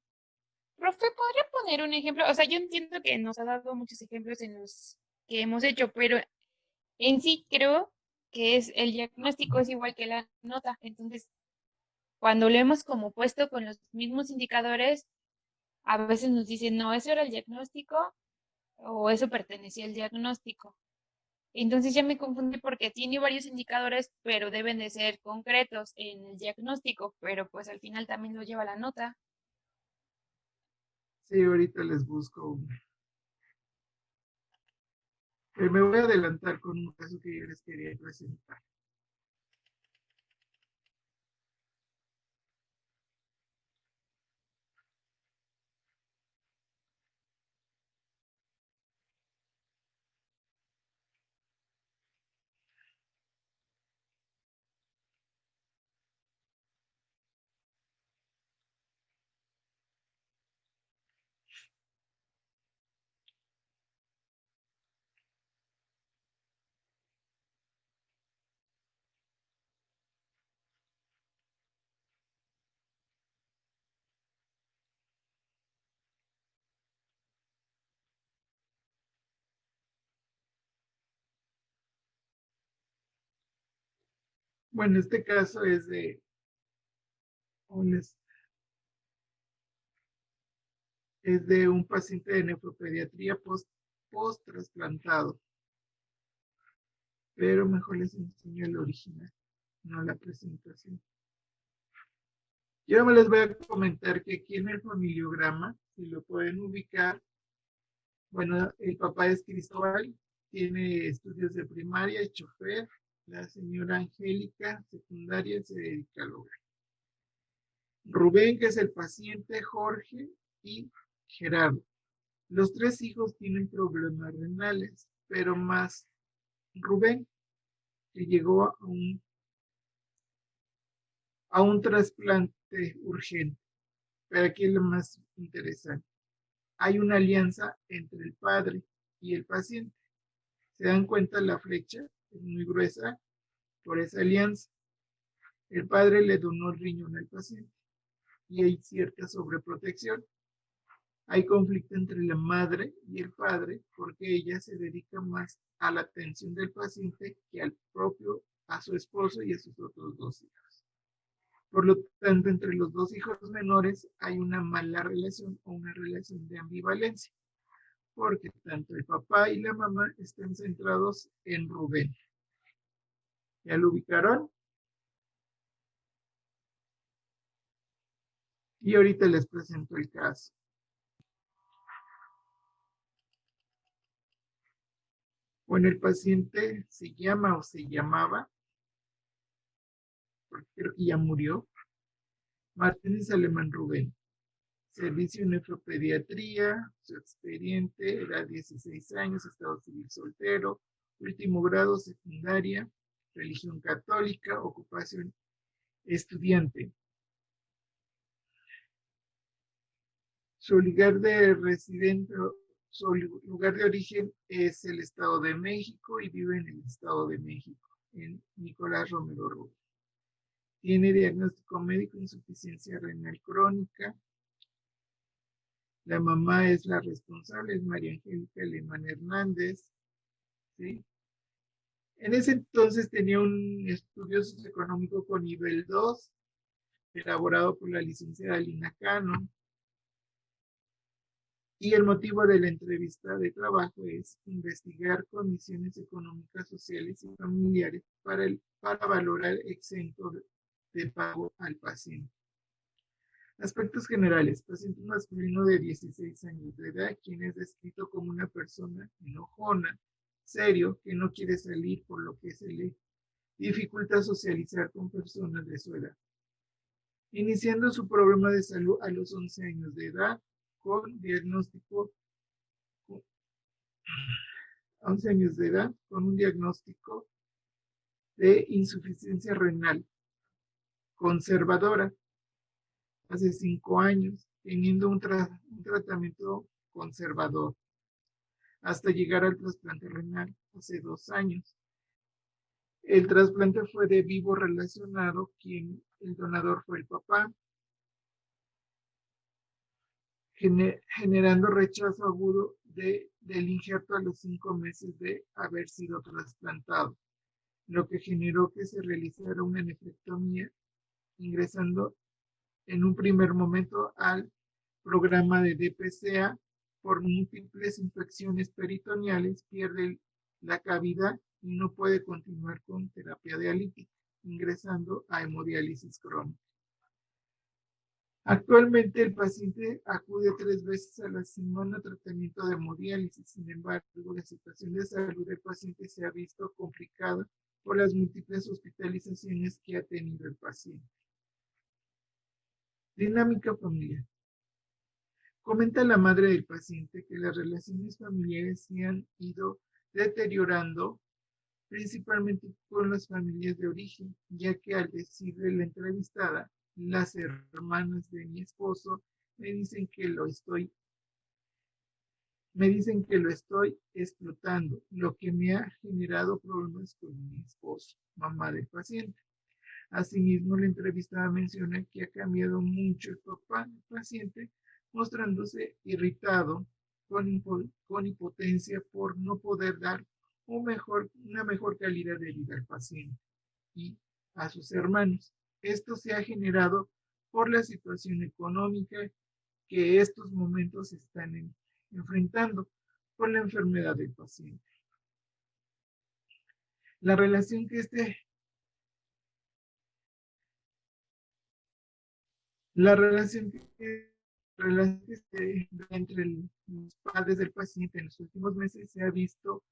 Profe, ¿podría poner un ejemplo? O sea, yo entiendo que nos ha dado muchos ejemplos en los que hemos hecho, pero en sí creo que el diagnóstico es igual que la nota. Entonces, cuando lo hemos como puesto con los mismos indicadores, a veces nos dicen, no, eso era el diagnóstico o eso pertenecía al diagnóstico. Entonces ya me confundí porque tiene varios indicadores, pero deben de ser concretos en el diagnóstico, pero pues al final también lo lleva la nota. Sí, ahorita les busco una. Pero me voy a adelantar con un caso que yo les quería presentar. Bueno, este caso es de un paciente de nefropediatría post-trasplantado. Pero mejor les enseño el original, no la presentación. Yo me les voy a comentar que aquí en el familiograma, si lo pueden ubicar, bueno, el papá es Cristóbal, tiene estudios de primaria, es chofer, la señora Angélica, secundaria, se dedica al hogar. Rubén, que es el paciente, Jorge y Gerardo. Los tres hijos tienen problemas renales, pero más Rubén, que llegó a un trasplante urgente. Pero aquí es lo más interesante. Hay una alianza entre el padre y el paciente. ¿Se dan cuenta? La flecha es muy gruesa por esa alianza. El padre le donó el riñón al paciente y hay cierta sobreprotección. Hay conflicto entre la madre y el padre porque ella se dedica más a la atención del paciente que a su esposo y a sus otros dos hijos. Por lo tanto, entre los dos hijos menores hay una mala relación o una relación de ambivalencia, porque tanto el papá y la mamá están centrados en Rubén. ¿Ya lo ubicaron? Y ahorita les presento el caso. Bueno, el paciente se llama o se llamaba, porque creo que ya murió, Martínez Alemán Rubén. Servicio en nefropediatría, su expediente, edad 16 años, estado civil soltero, último grado secundaria, religión católica, ocupación estudiante. Su lugar de su lugar de origen es el Estado de México y vive en el Estado de México, en Nicolás Romero Rubio. Tiene diagnóstico médico, insuficiencia renal crónica. La mamá es la responsable, es María Angélica Alemán Hernández. ¿Sí? En ese entonces tenía un estudio socioeconómico con nivel 2, elaborado por la licenciada Lina Cano. Y el motivo de la entrevista de trabajo es investigar condiciones económicas, sociales y familiares para valorar exento de pago al paciente. Aspectos generales. Paciente masculino de 16 años de edad, quien es descrito como una persona enojona, serio, que no quiere salir, por lo que se le dificulta socializar con personas de su edad. iniciando su problema de salud a los 11 años de edad con diagnóstico 11 años de edad con un diagnóstico de insuficiencia renal conservadora hace 5 años, teniendo un tratamiento conservador, hasta llegar al trasplante renal hace 2 años. El trasplante fue de vivo relacionado, quien el donador fue el papá, generando rechazo agudo del injerto a los 5 meses de haber sido trasplantado, lo que generó que se realizara una nefrectomía, ingresando en un primer momento al programa de DPCA. Por múltiples infecciones peritoneales pierde la cavidad y no puede continuar con terapia dialítica, ingresando a hemodiálisis crónica. Actualmente el paciente acude 3 veces a la semana a tratamiento de hemodiálisis. Sin embargo, la situación de salud del paciente se ha visto complicada por las múltiples hospitalizaciones que ha tenido el paciente. Dinámica familiar. Comenta la madre del paciente que las relaciones familiares se han ido deteriorando, principalmente con las familias de origen, ya que al decirle la entrevistada, las hermanas de mi esposo me dicen que lo estoy explotando, lo que me ha generado problemas con mi esposo, mamá del paciente. Asimismo, la entrevistada menciona que ha cambiado mucho el papá del paciente, mostrándose irritado, con impotencia por no poder dar una mejor calidad de vida al paciente y a sus hermanos. Esto se ha generado por la situación económica que estos momentos están enfrentando por la enfermedad del paciente. La relación que entre los padres del paciente en los últimos meses se ha visto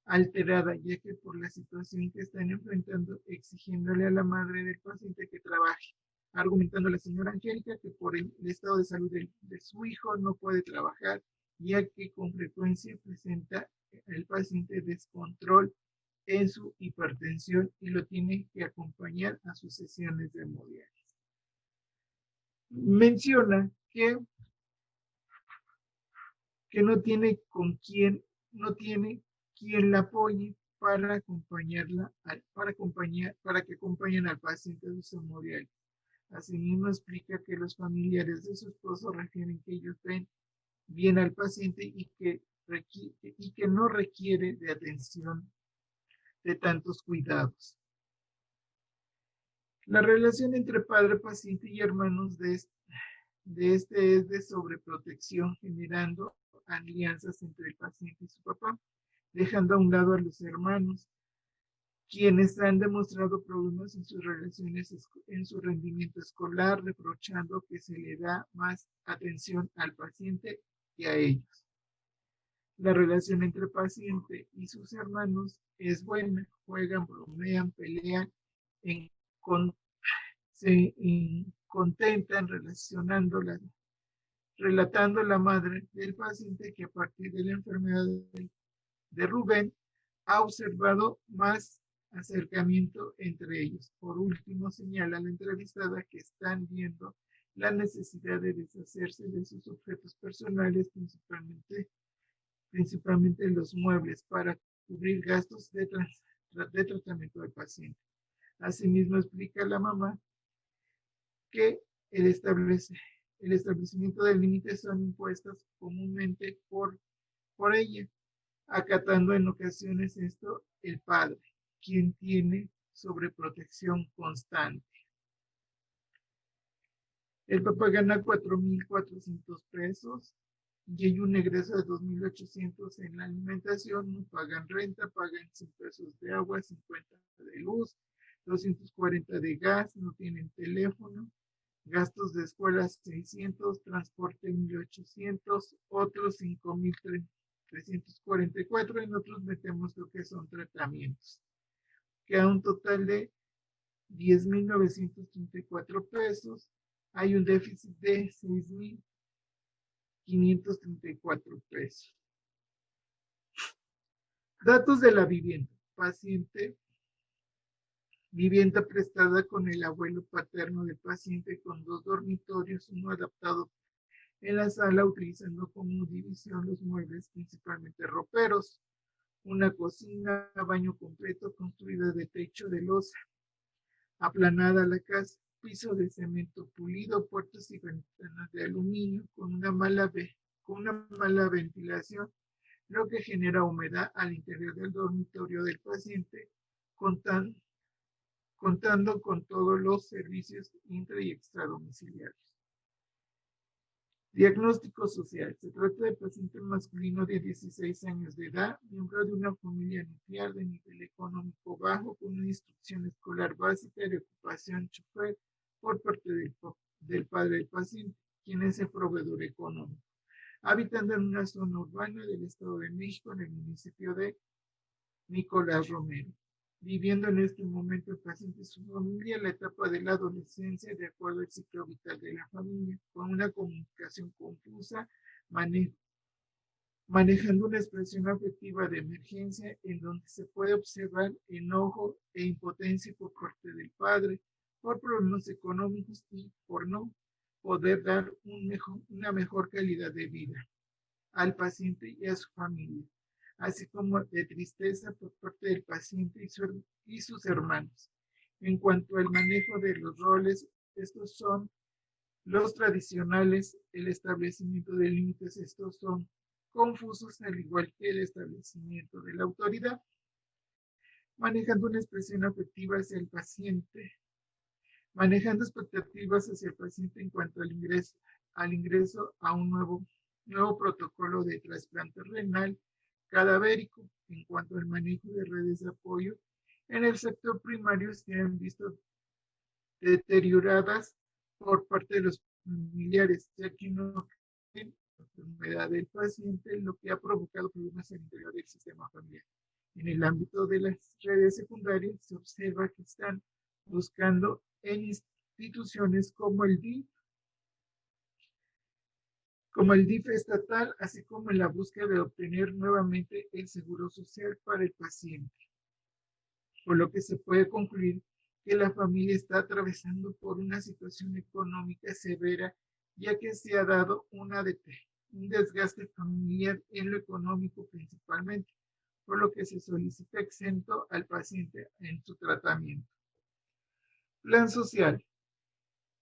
alterada, ya que por la situación que están enfrentando, exigiéndole a la madre del paciente que trabaje, argumentando la señora Angélica que por el estado de salud de su hijo no puede trabajar, ya que con frecuencia presenta el paciente descontrol en su hipertensión y lo tiene que acompañar a sus sesiones de hemodiálisis. Menciona que no tiene quien la apoye para que acompañen al paciente a su hemodiálisis. Asimismo, explica que los familiares de su esposo refieren que ellos ven bien al paciente y que no requiere de atención de tantos cuidados. La relación entre padre, paciente y hermanos de este es de sobreprotección, generando alianzas entre el paciente y su papá, dejando a un lado a los hermanos, quienes han demostrado problemas en sus relaciones, en su rendimiento escolar, reprochando que se le da más atención al paciente que a ellos. La relación entre el paciente y sus hermanos es buena, juegan, bromean, pelean, se contentan relatando la madre del paciente que a partir de la enfermedad de Rubén ha observado más acercamiento entre ellos. Por último, señala la entrevistada que están viendo la necesidad de deshacerse de sus objetos personales, principalmente los muebles, para cubrir gastos de tratamiento del paciente. Asimismo, explica la mamá que el establecimiento de límites son impuestas comúnmente por ella, acatando en ocasiones esto el padre, quien tiene sobreprotección constante. El papá gana 4,400 pesos y hay un egreso de 2,800 en la alimentación, no pagan renta, pagan 100 pesos de agua, 50 de luz, 240 de gas, no tienen teléfono, gastos de escuela 600, transporte 1,800, otros 5,344, en otros metemos lo que son tratamientos. Queda un total de 10,934 pesos hay un déficit de 6,534 pesos. Datos de la vivienda. Paciente, vivienda prestada con el abuelo paterno del paciente con 2 dormitorios, uno adaptado en la sala utilizando como división los muebles, principalmente roperos, una cocina, baño completo construida de techo de losa, aplanada la casa, piso de cemento pulido, puertas y ventanas de aluminio con una mala ventilación, lo que genera humedad al interior del dormitorio del paciente, contando con todos los servicios intra y extradomiciliarios. Diagnóstico social. Se trata de paciente masculino de 16 años de edad, miembro de una familia nuclear de nivel económico bajo, con una instrucción escolar básica de ocupación chofer por parte del padre del paciente, quien es el proveedor económico. Habitando en una zona urbana del Estado de México, en el municipio de Nicolás Romero. Viviendo en este momento el paciente y su familia la etapa de la adolescencia de acuerdo al ciclo vital de la familia, con una comunicación confusa, manejando una expresión afectiva de emergencia en donde se puede observar enojo e impotencia por parte del padre por problemas económicos y por no poder dar una mejor calidad de vida al paciente y a su familia, así como de tristeza por parte del paciente y sus hermanos. En cuanto al manejo de los roles, estos son los tradicionales, el establecimiento de límites, estos son confusos, al igual que el establecimiento de la autoridad, manejando una expresión afectiva hacia el paciente, manejando expectativas hacia el paciente en cuanto al ingreso a un nuevo protocolo de trasplante renal cadavérico. En cuanto al manejo de redes de apoyo en el sector primario, se han visto deterioradas por parte de los familiares, ya que no tienen la enfermedad del paciente, lo que ha provocado problemas al interior del sistema familiar. En el ámbito de las redes secundarias, se observa que están buscando en instituciones como el DIF estatal, así como en la búsqueda de obtener nuevamente el seguro social para el paciente, por lo que se puede concluir que la familia está atravesando por una situación económica severa, ya que se ha dado un desgaste familiar en lo económico principalmente, por lo que se solicita exento al paciente en su tratamiento. Plan social.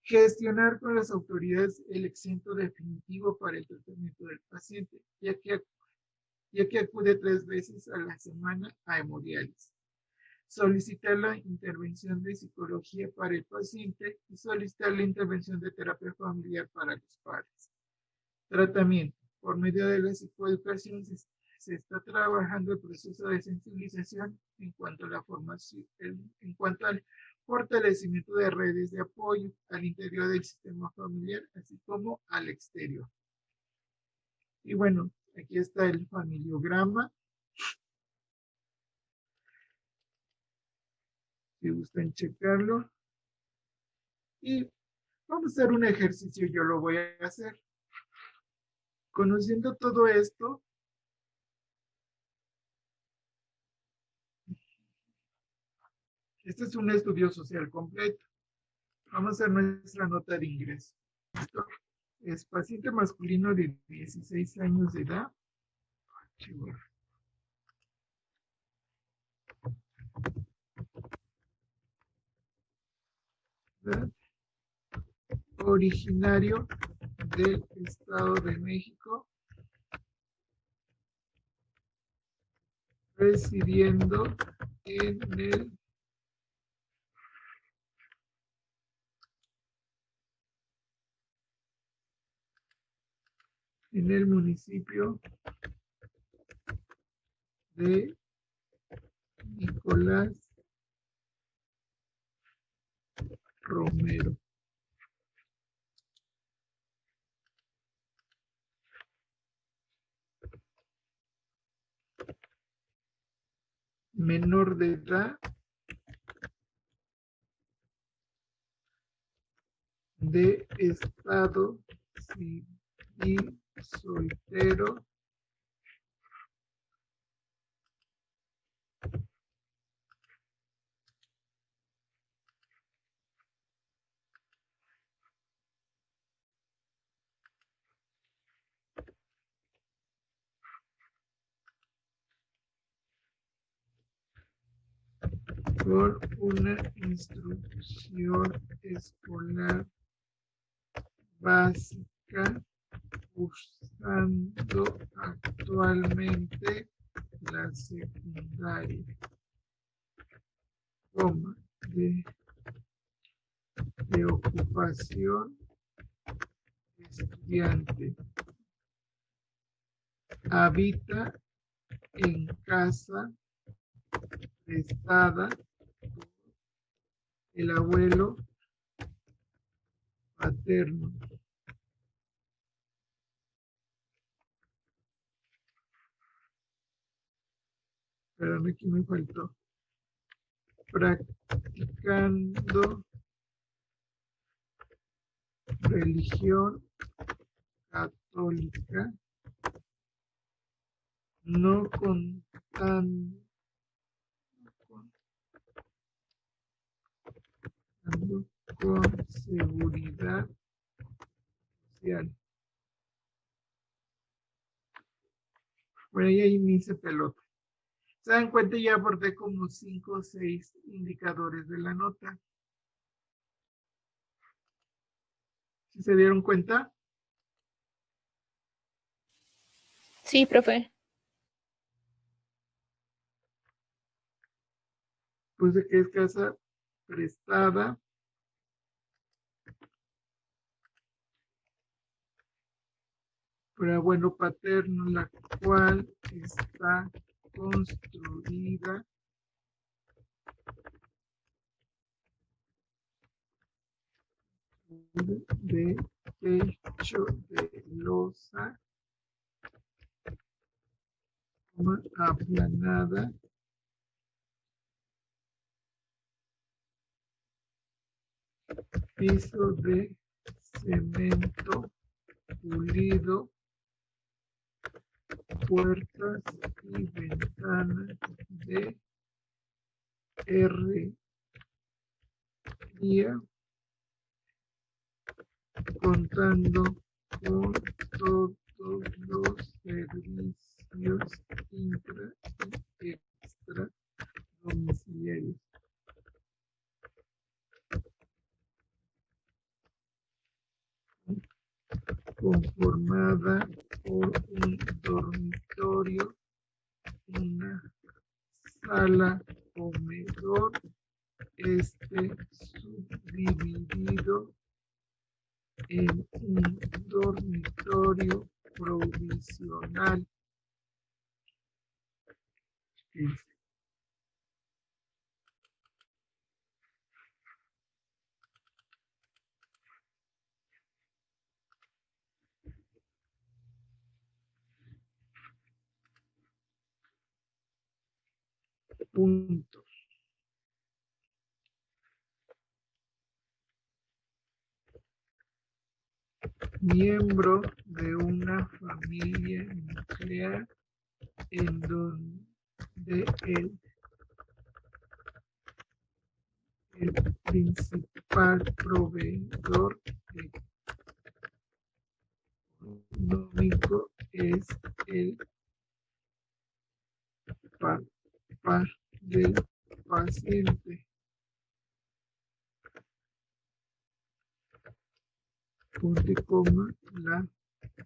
Gestionar con las autoridades el exento definitivo para el tratamiento del paciente, ya que acude 3 veces a la semana a hemodiálisis. Solicitar la intervención de psicología para el paciente y solicitar la intervención de terapia familiar para los padres. Tratamiento. Por medio de la psicoeducación se está trabajando el proceso de sensibilización en cuanto a la formación, en cuanto al fortalecimiento de redes de apoyo al interior del sistema familiar, así como al exterior. Y bueno, aquí está el familiograma. Si gustan checarlo. Y vamos a hacer un ejercicio, yo lo voy a hacer. Conociendo todo esto, este es un estudio social completo. Vamos a hacer nuestra nota de ingreso. Esto es paciente masculino de 16 años de edad. Originario del Estado de México, residiendo en el municipio de Nicolás Romero. Menor de edad, de estado civil soltero por una instrucción escolar básica cursando actualmente la secundaria, coma, de ocupación estudiante, habita en casa prestada por el abuelo paterno. Espérame, aquí me faltó. Practicando religión católica, no contando con seguridad social. Bueno, y ahí me hice pelota. Se dan cuenta, ya aporté como 5 o 6 indicadores de la nota. ¿Sí se dieron cuenta? Sí, profe. Puse que es casa prestada por abuelo paterno, la cual está construida de techo de losa aplanada, piso de cemento pulido, puertas y ventanas de herrería, contando con todos los servicios intra y extra domiciliarios. Conformada por un dormitorio, una sala comedor, subdividido en un dormitorio provisional. Punto. Miembro de una familia nuclear en donde el principal proveedor económico es el papá del paciente. Punto y coma, la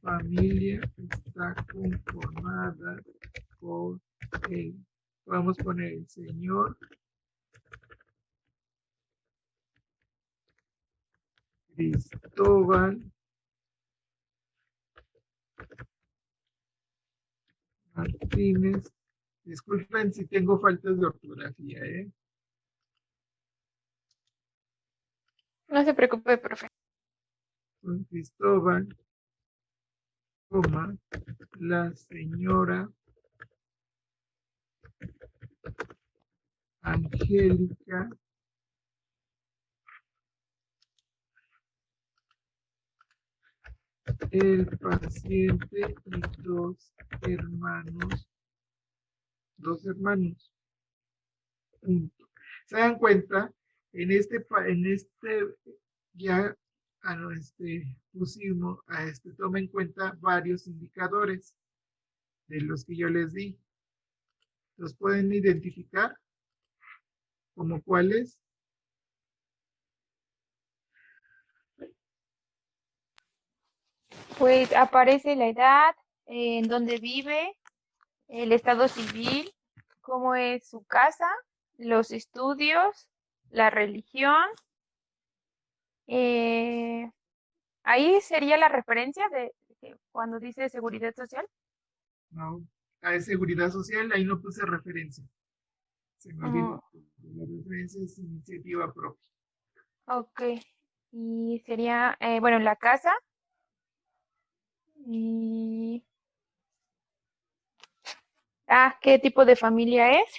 familia está conformada por vamos a poner el señor Cristóbal Martínez. Disculpen si tengo faltas de ortografía, No se preocupe, profe. Con Cristóbal, coma, la señora Angélica el paciente y dos hermanos. Punto. ¿Se dan cuenta? En este ya pusimos toma en cuenta varios indicadores de los que yo les di. ¿Los pueden identificar? ¿Como cuáles? Pues aparece la edad, en dónde vive, el estado civil, cómo es su casa, los estudios, la religión. Ahí sería la referencia de cuando dice seguridad social. No. A seguridad social, ahí no puse referencia. Se me olvidó. La referencia es iniciativa propia. Ok. Y sería, bueno, la casa. Y... ¿qué tipo de familia es?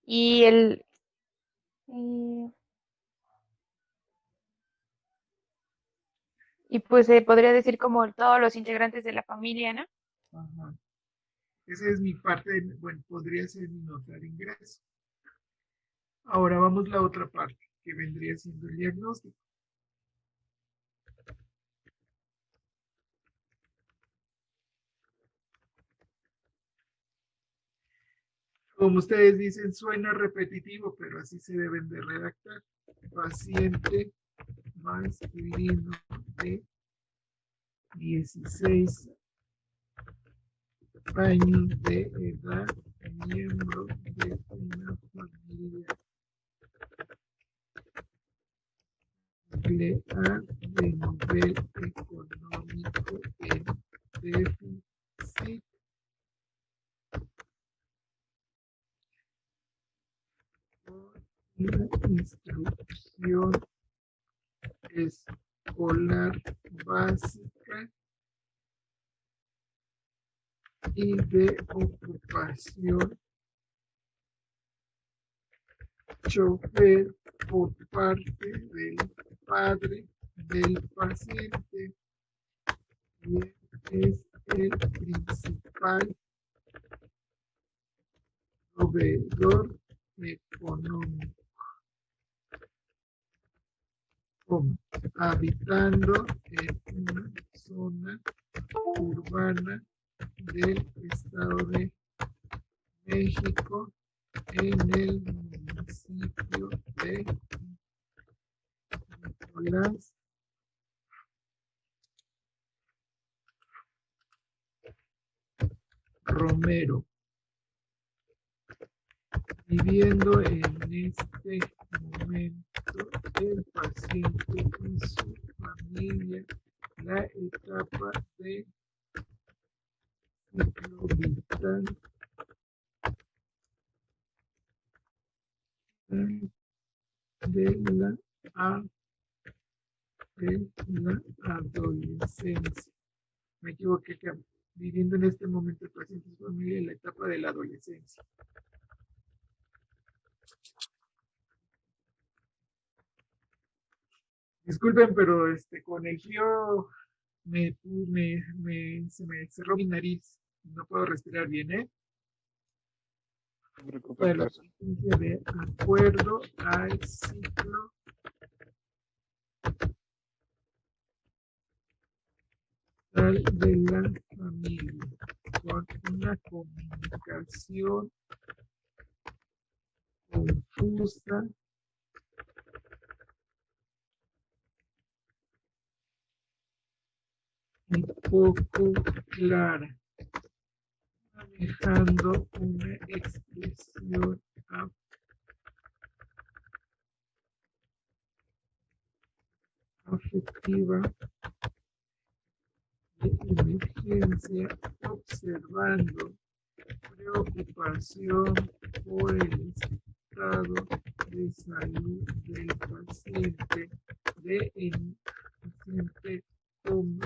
Y el... y pues se podría decir como todos los integrantes de la familia, ¿no? Ajá. Esa es mi parte, bueno, podría ser mi nota de ingreso. Ahora vamos a la otra parte, que vendría siendo el diagnóstico. Como ustedes dicen, suena repetitivo, pero así se deben de redactar. Paciente masculino de 16 años de edad, miembro de una familia de nivel económico en déficit, una instrucción escolar básica y de ocupación chofer por parte del padre del paciente, quien es el principal proveedor económico, habitando en una zona urbana del Estado de México, en el municipio de Nicolás Romero, viviendo en este momento el paciente y su familia la etapa de ciclo vital de la adolescencia. Me equivoqué, viviendo en este momento el paciente y su familia en la etapa de la adolescencia. Disculpen, pero con el frío se me cerró mi nariz. No puedo respirar bien, ¿eh? De la presencia de acuerdo al ciclo de la familia, con una comunicación confusa y poco clara, manejando una expresión afectiva de emergencia, observando preocupación por el estado de salud del paciente, paciente como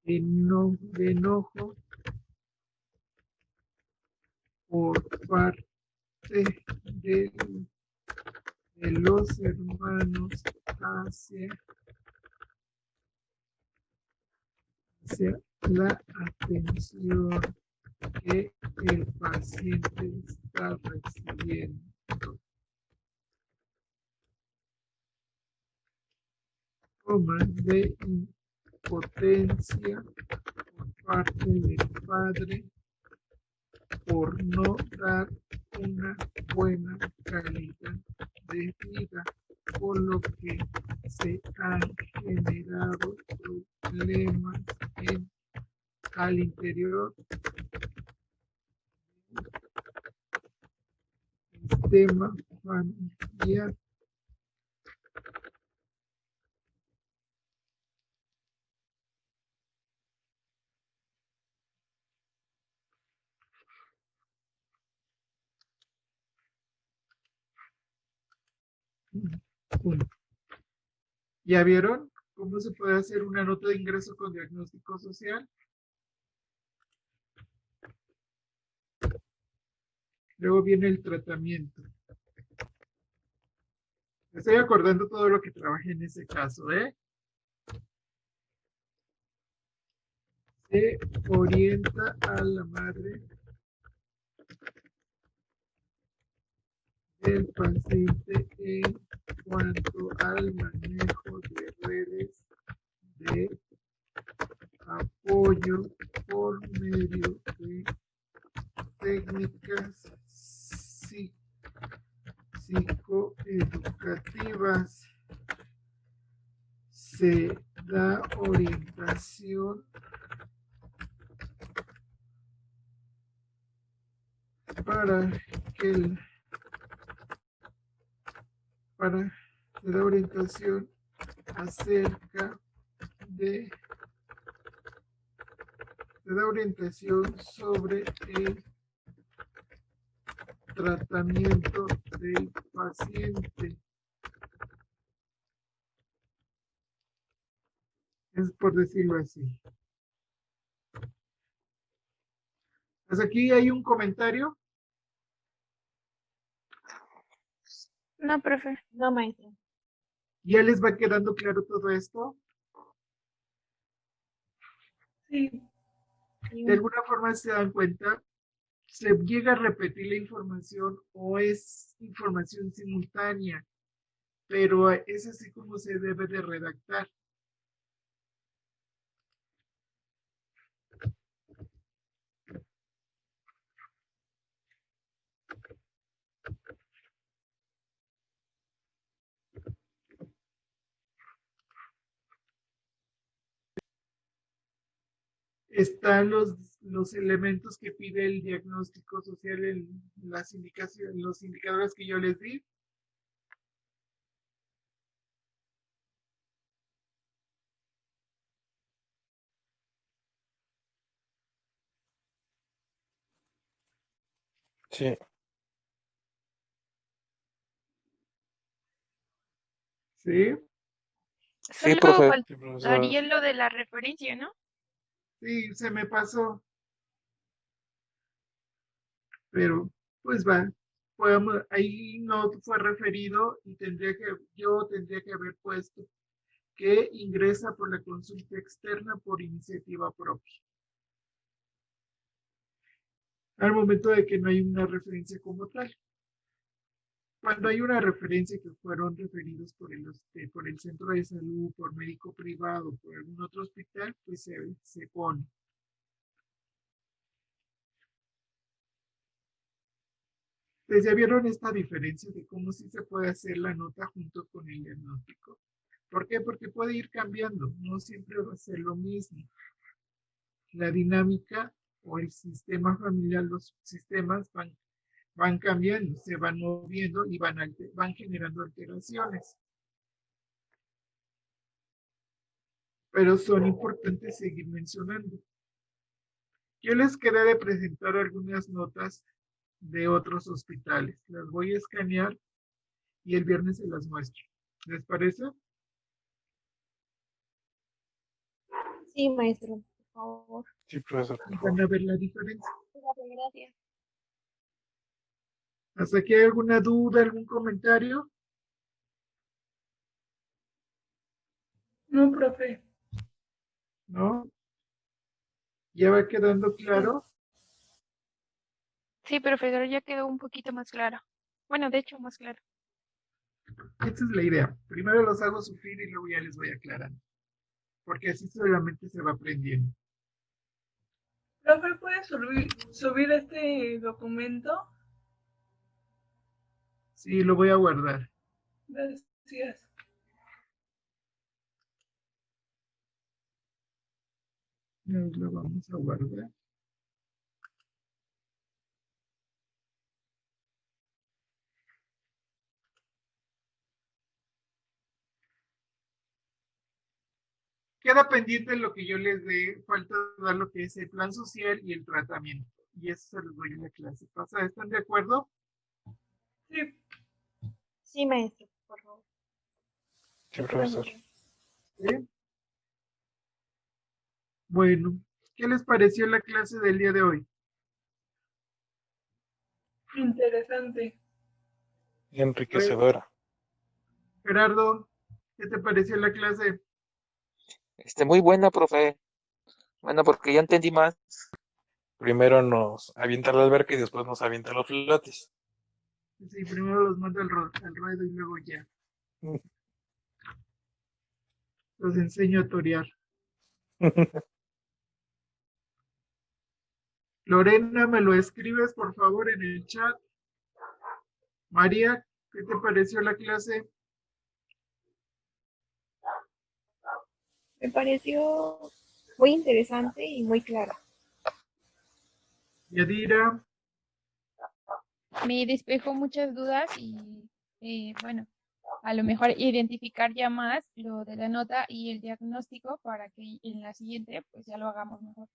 de enojo por parte de los hermanos hacia hacia la atención que el paciente está recibiendo. De impotencia por parte del padre por no dar una buena calidad de vida, por lo que se han generado problemas al interior del sistema familiar. ¿Ya vieron cómo se puede hacer una nota de ingreso con diagnóstico social? Luego viene el tratamiento. Me estoy acordando todo lo que trabajé en ese caso, ¿eh? Se orienta a la madre del paciente en cuanto al manejo de redes de apoyo por medio de técnicas psicoeducativas. Se da orientación para que se da orientación acerca de se da orientación sobre el tratamiento del paciente. Es por decirlo así. Hasta aquí hay un comentario. No, profe. No, maestro. ¿Ya les va quedando claro todo esto? Sí. De alguna forma se dan cuenta, se llega a repetir la información o es información simultánea, pero es así como se debe de redactar. Están los elementos que pide el diagnóstico social en las indicaciones, los indicadores que yo les di. Sí. ¿Sí? Sí, Solo profe. faltaría lo de la referencia, ¿no? Sí, se me pasó. Pero, pues va. Ahí no fue referido y yo tendría que haber puesto que ingresa por la consulta externa por iniciativa propia. Al momento de que no hay una referencia como tal. Cuando hay una referencia que fueron referidos por el centro de salud, por médico privado, por algún otro hospital, pues se pone. Entonces, ¿ya vieron esta diferencia de cómo sí se puede hacer la nota junto con el diagnóstico? ¿Por qué? Porque puede ir cambiando, no siempre va a ser lo mismo. La dinámica o el sistema familiar, los sistemas van cambiando, se van moviendo y van generando alteraciones. Pero son importantes seguir mencionando. Yo les quedé de presentar algunas notas de otros hospitales. Las voy a escanear y el viernes se las muestro. ¿Les parece? Sí, maestro, por favor. Sí, profesor. Y van a ver la diferencia. Gracias. ¿Hasta aquí hay alguna duda, algún comentario? No, profe. ¿No? ¿Ya va quedando claro? Sí, profesor, ya quedó un poquito más claro. Bueno, de hecho, más claro. Esa es la idea. Primero los hago sufrir y luego ya les voy aclarando. Porque así solamente se va aprendiendo. Profe, ¿puedes subir este documento? Sí, lo voy a guardar. Gracias. Lo vamos a guardar. Queda pendiente lo que yo les dé, falta dar lo que es el plan social y el tratamiento. Y eso se los doy en la clase pasada. ¿Están de acuerdo? Sí. Sí, maestro, por favor. Sí, profesor. ¿Sí? Bueno, ¿qué les pareció la clase del día de hoy? Interesante. Enriquecedora. Gerardo, ¿qué te pareció la clase? Muy buena, profe. Bueno, porque ya entendí más. Primero nos avienta la alberca y después nos avienta los flotes. Sí, primero los mando al ruedo y luego ya. Los enseño a torear. Lorena, ¿me lo escribes por favor en el chat? María, ¿qué te pareció la clase? Me pareció muy interesante y muy clara. Yadira, Me despejó muchas dudas y, bueno, a lo mejor identificar ya más lo de la nota y el diagnóstico para que en la siguiente pues ya lo hagamos mejor.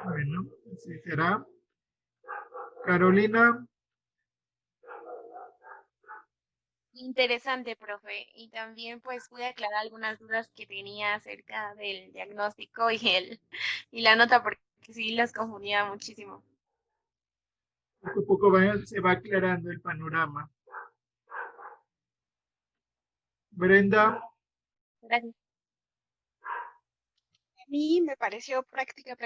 bueno, así será. Carolina, Interesante, profe. Y también pues pude aclarar algunas dudas que tenía acerca del diagnóstico y la nota porque sí las confundía muchísimo. poco a poco se va aclarando el panorama. Brenda, Gracias. A mí me pareció práctica,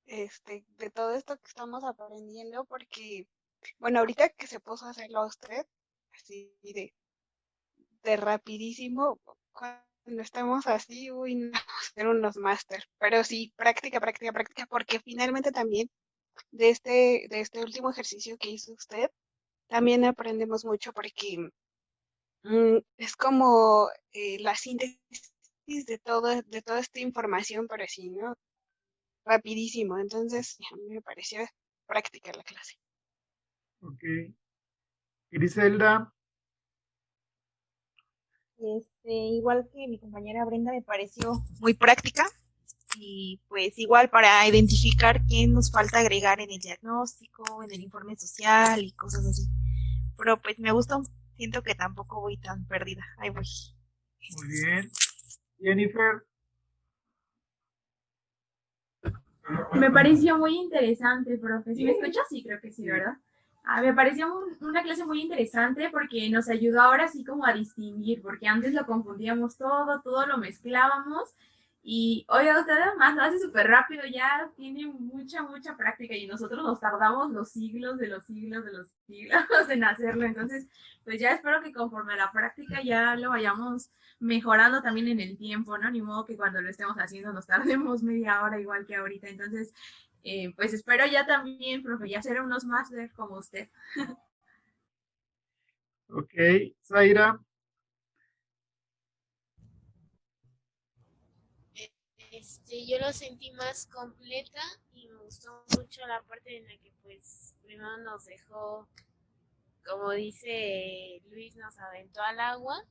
de todo esto que estamos aprendiendo, porque, bueno, ahorita que se puso a hacerlo a usted, así de rapidísimo, cuando estamos así, uy, no, ser unos máster, pero sí, práctica, porque finalmente también de este último ejercicio que hizo usted, también aprendemos mucho porque es como la síntesis de toda esta información, pero así, ¿no? Rapidísimo. Entonces, a mí me pareció práctica la clase. ok. Griselda, Igual que mi compañera Brenda, me pareció muy práctica y pues igual para identificar qué nos falta agregar en el diagnóstico, en el informe social y cosas así. Pero pues me gustó, siento que tampoco voy tan perdida. Ahí voy. muy bien. Jennifer, Me pareció muy interesante, profe. ¿Sí me escuchas? Sí, creo que sí, ¿verdad? Me pareció una clase muy interesante porque nos ayudó ahora sí como a distinguir, porque antes lo confundíamos todo lo mezclábamos y oiga, usted además lo hace súper rápido, ya tiene mucha práctica y nosotros nos tardamos los siglos de los siglos de los siglos en hacerlo. Entonces, pues ya espero que conforme a la práctica ya lo vayamos mejorando también en el tiempo, ¿no? Ni modo que cuando lo estemos haciendo nos tardemos media hora igual que ahorita. Entonces, pues espero ya también, profe, ya ser unos máster como usted. ok. Zaira, Yo lo sentí más completa y me gustó mucho la parte en la que pues primero nos dejó, como dice Luis, nos aventó al agua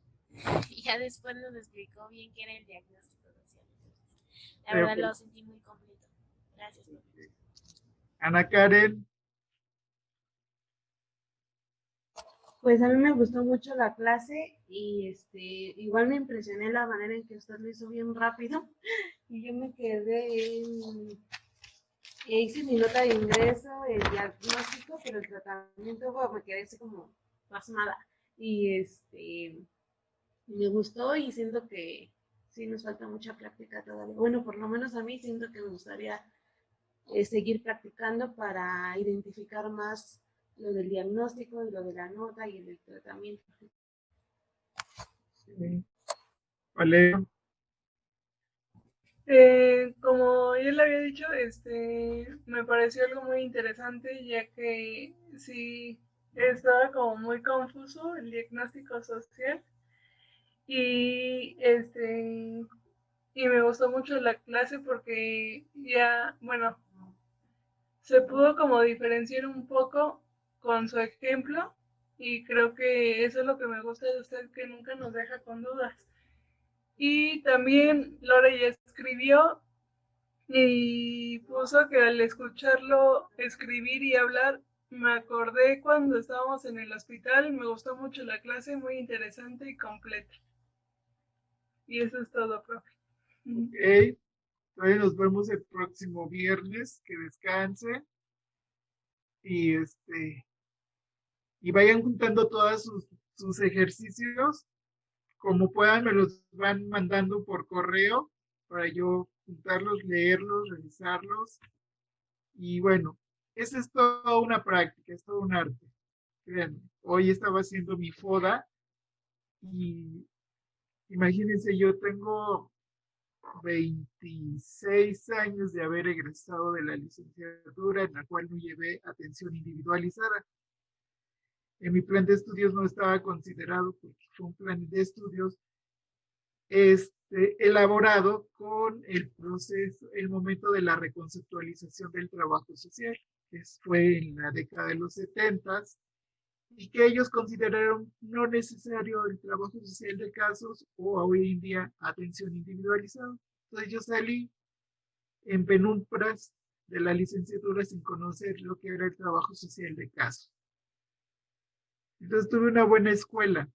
y ya después nos explicó bien qué era el diagnóstico social. La verdad lo sentí muy completo. Gracias, profe. Ana Karen, Pues a mí me gustó mucho la clase y igual me impresioné la manera en que usted lo hizo bien rápido y yo me quedé hice mi nota de ingreso, el diagnóstico, pero el tratamiento me quedé así como pasmada y me gustó y siento que sí nos falta mucha práctica todavía. Bueno, por lo menos a mí siento que me gustaría seguir practicando para identificar más lo del diagnóstico y lo de la nota y el tratamiento. Sí. Vale. Como ya le había dicho, me pareció algo muy interesante, ya que sí estaba como muy confuso el diagnóstico social y y me gustó mucho la clase porque ya, bueno, se pudo como diferenciar un poco con su ejemplo y creo que eso es lo que me gusta de usted, que nunca nos deja con dudas. Y también Lore ya escribió y puso que al escucharlo escribir y hablar, me acordé cuando estábamos en el hospital, me gustó mucho la clase, muy interesante y completa. Y eso es todo, profe. Ok. Entonces nos vemos el próximo viernes. Que descanse. Y y vayan juntando todos sus ejercicios. Como puedan, me los van mandando por correo para yo juntarlos, leerlos, revisarlos. Y bueno, esa es toda una práctica, es todo un arte. Créanme, hoy estaba haciendo mi FODA y imagínense, yo tengo 26 años de haber egresado de la licenciatura, en la cual no llevé atención individualizada. En mi plan de estudios no estaba considerado porque fue un plan de estudios elaborado con el proceso, el momento de la reconceptualización del trabajo social, que fue en la década de los 70 y que ellos consideraron no necesario el trabajo social de casos o hoy en día atención individualizada. Entonces yo salí en penumbras de la licenciatura sin conocer lo que era el trabajo social de casos. Entonces tuve una buena escuela,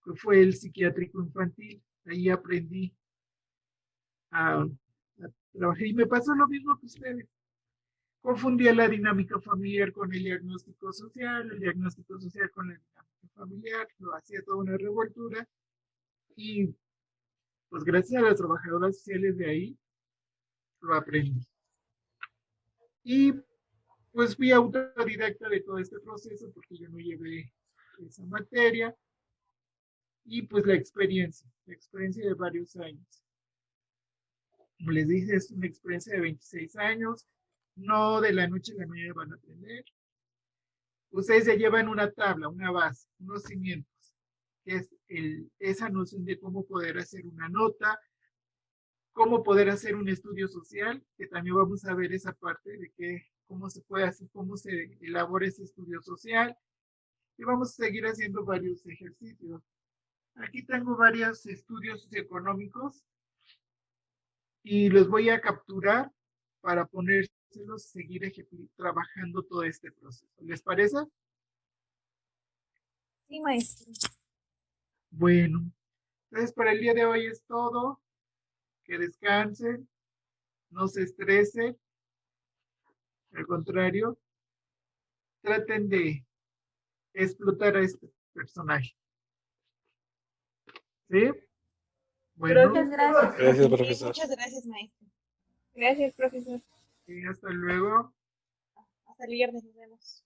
que fue el psiquiátrico infantil. Ahí aprendí a trabajar y me pasó lo mismo que ustedes. Confundía la dinámica familiar con el diagnóstico social con la dinámica familiar, lo hacía toda una revoltura y pues gracias a las trabajadoras sociales de ahí lo aprendí. Y pues fui autodidacta de todo este proceso porque yo no llevé esa materia y pues la experiencia de varios años. Como les dije, es una experiencia de 26 años, no de la noche a la mañana van a aprender. Ustedes ya llevan una tabla, una base, unos cimientos, que es esa noción de cómo poder hacer una nota, cómo poder hacer un estudio social, que también vamos a ver esa parte de cómo se puede hacer, cómo se elabora ese estudio social, y vamos a seguir haciendo varios ejercicios. Aquí tengo varios estudios socioeconómicos y los voy a capturar para ponérselos, seguir trabajando todo este proceso. ¿Les parece? Sí, maestro. Bueno, entonces para el día de hoy es todo. Que descansen, no se estresen, al contrario, traten de explotar a este personaje. ¿Sí? Bueno, Muchas gracias. Gracias, profesor. Muchas gracias, maestro. Gracias, profesor. y hasta luego. Hasta el viernes, nos vemos.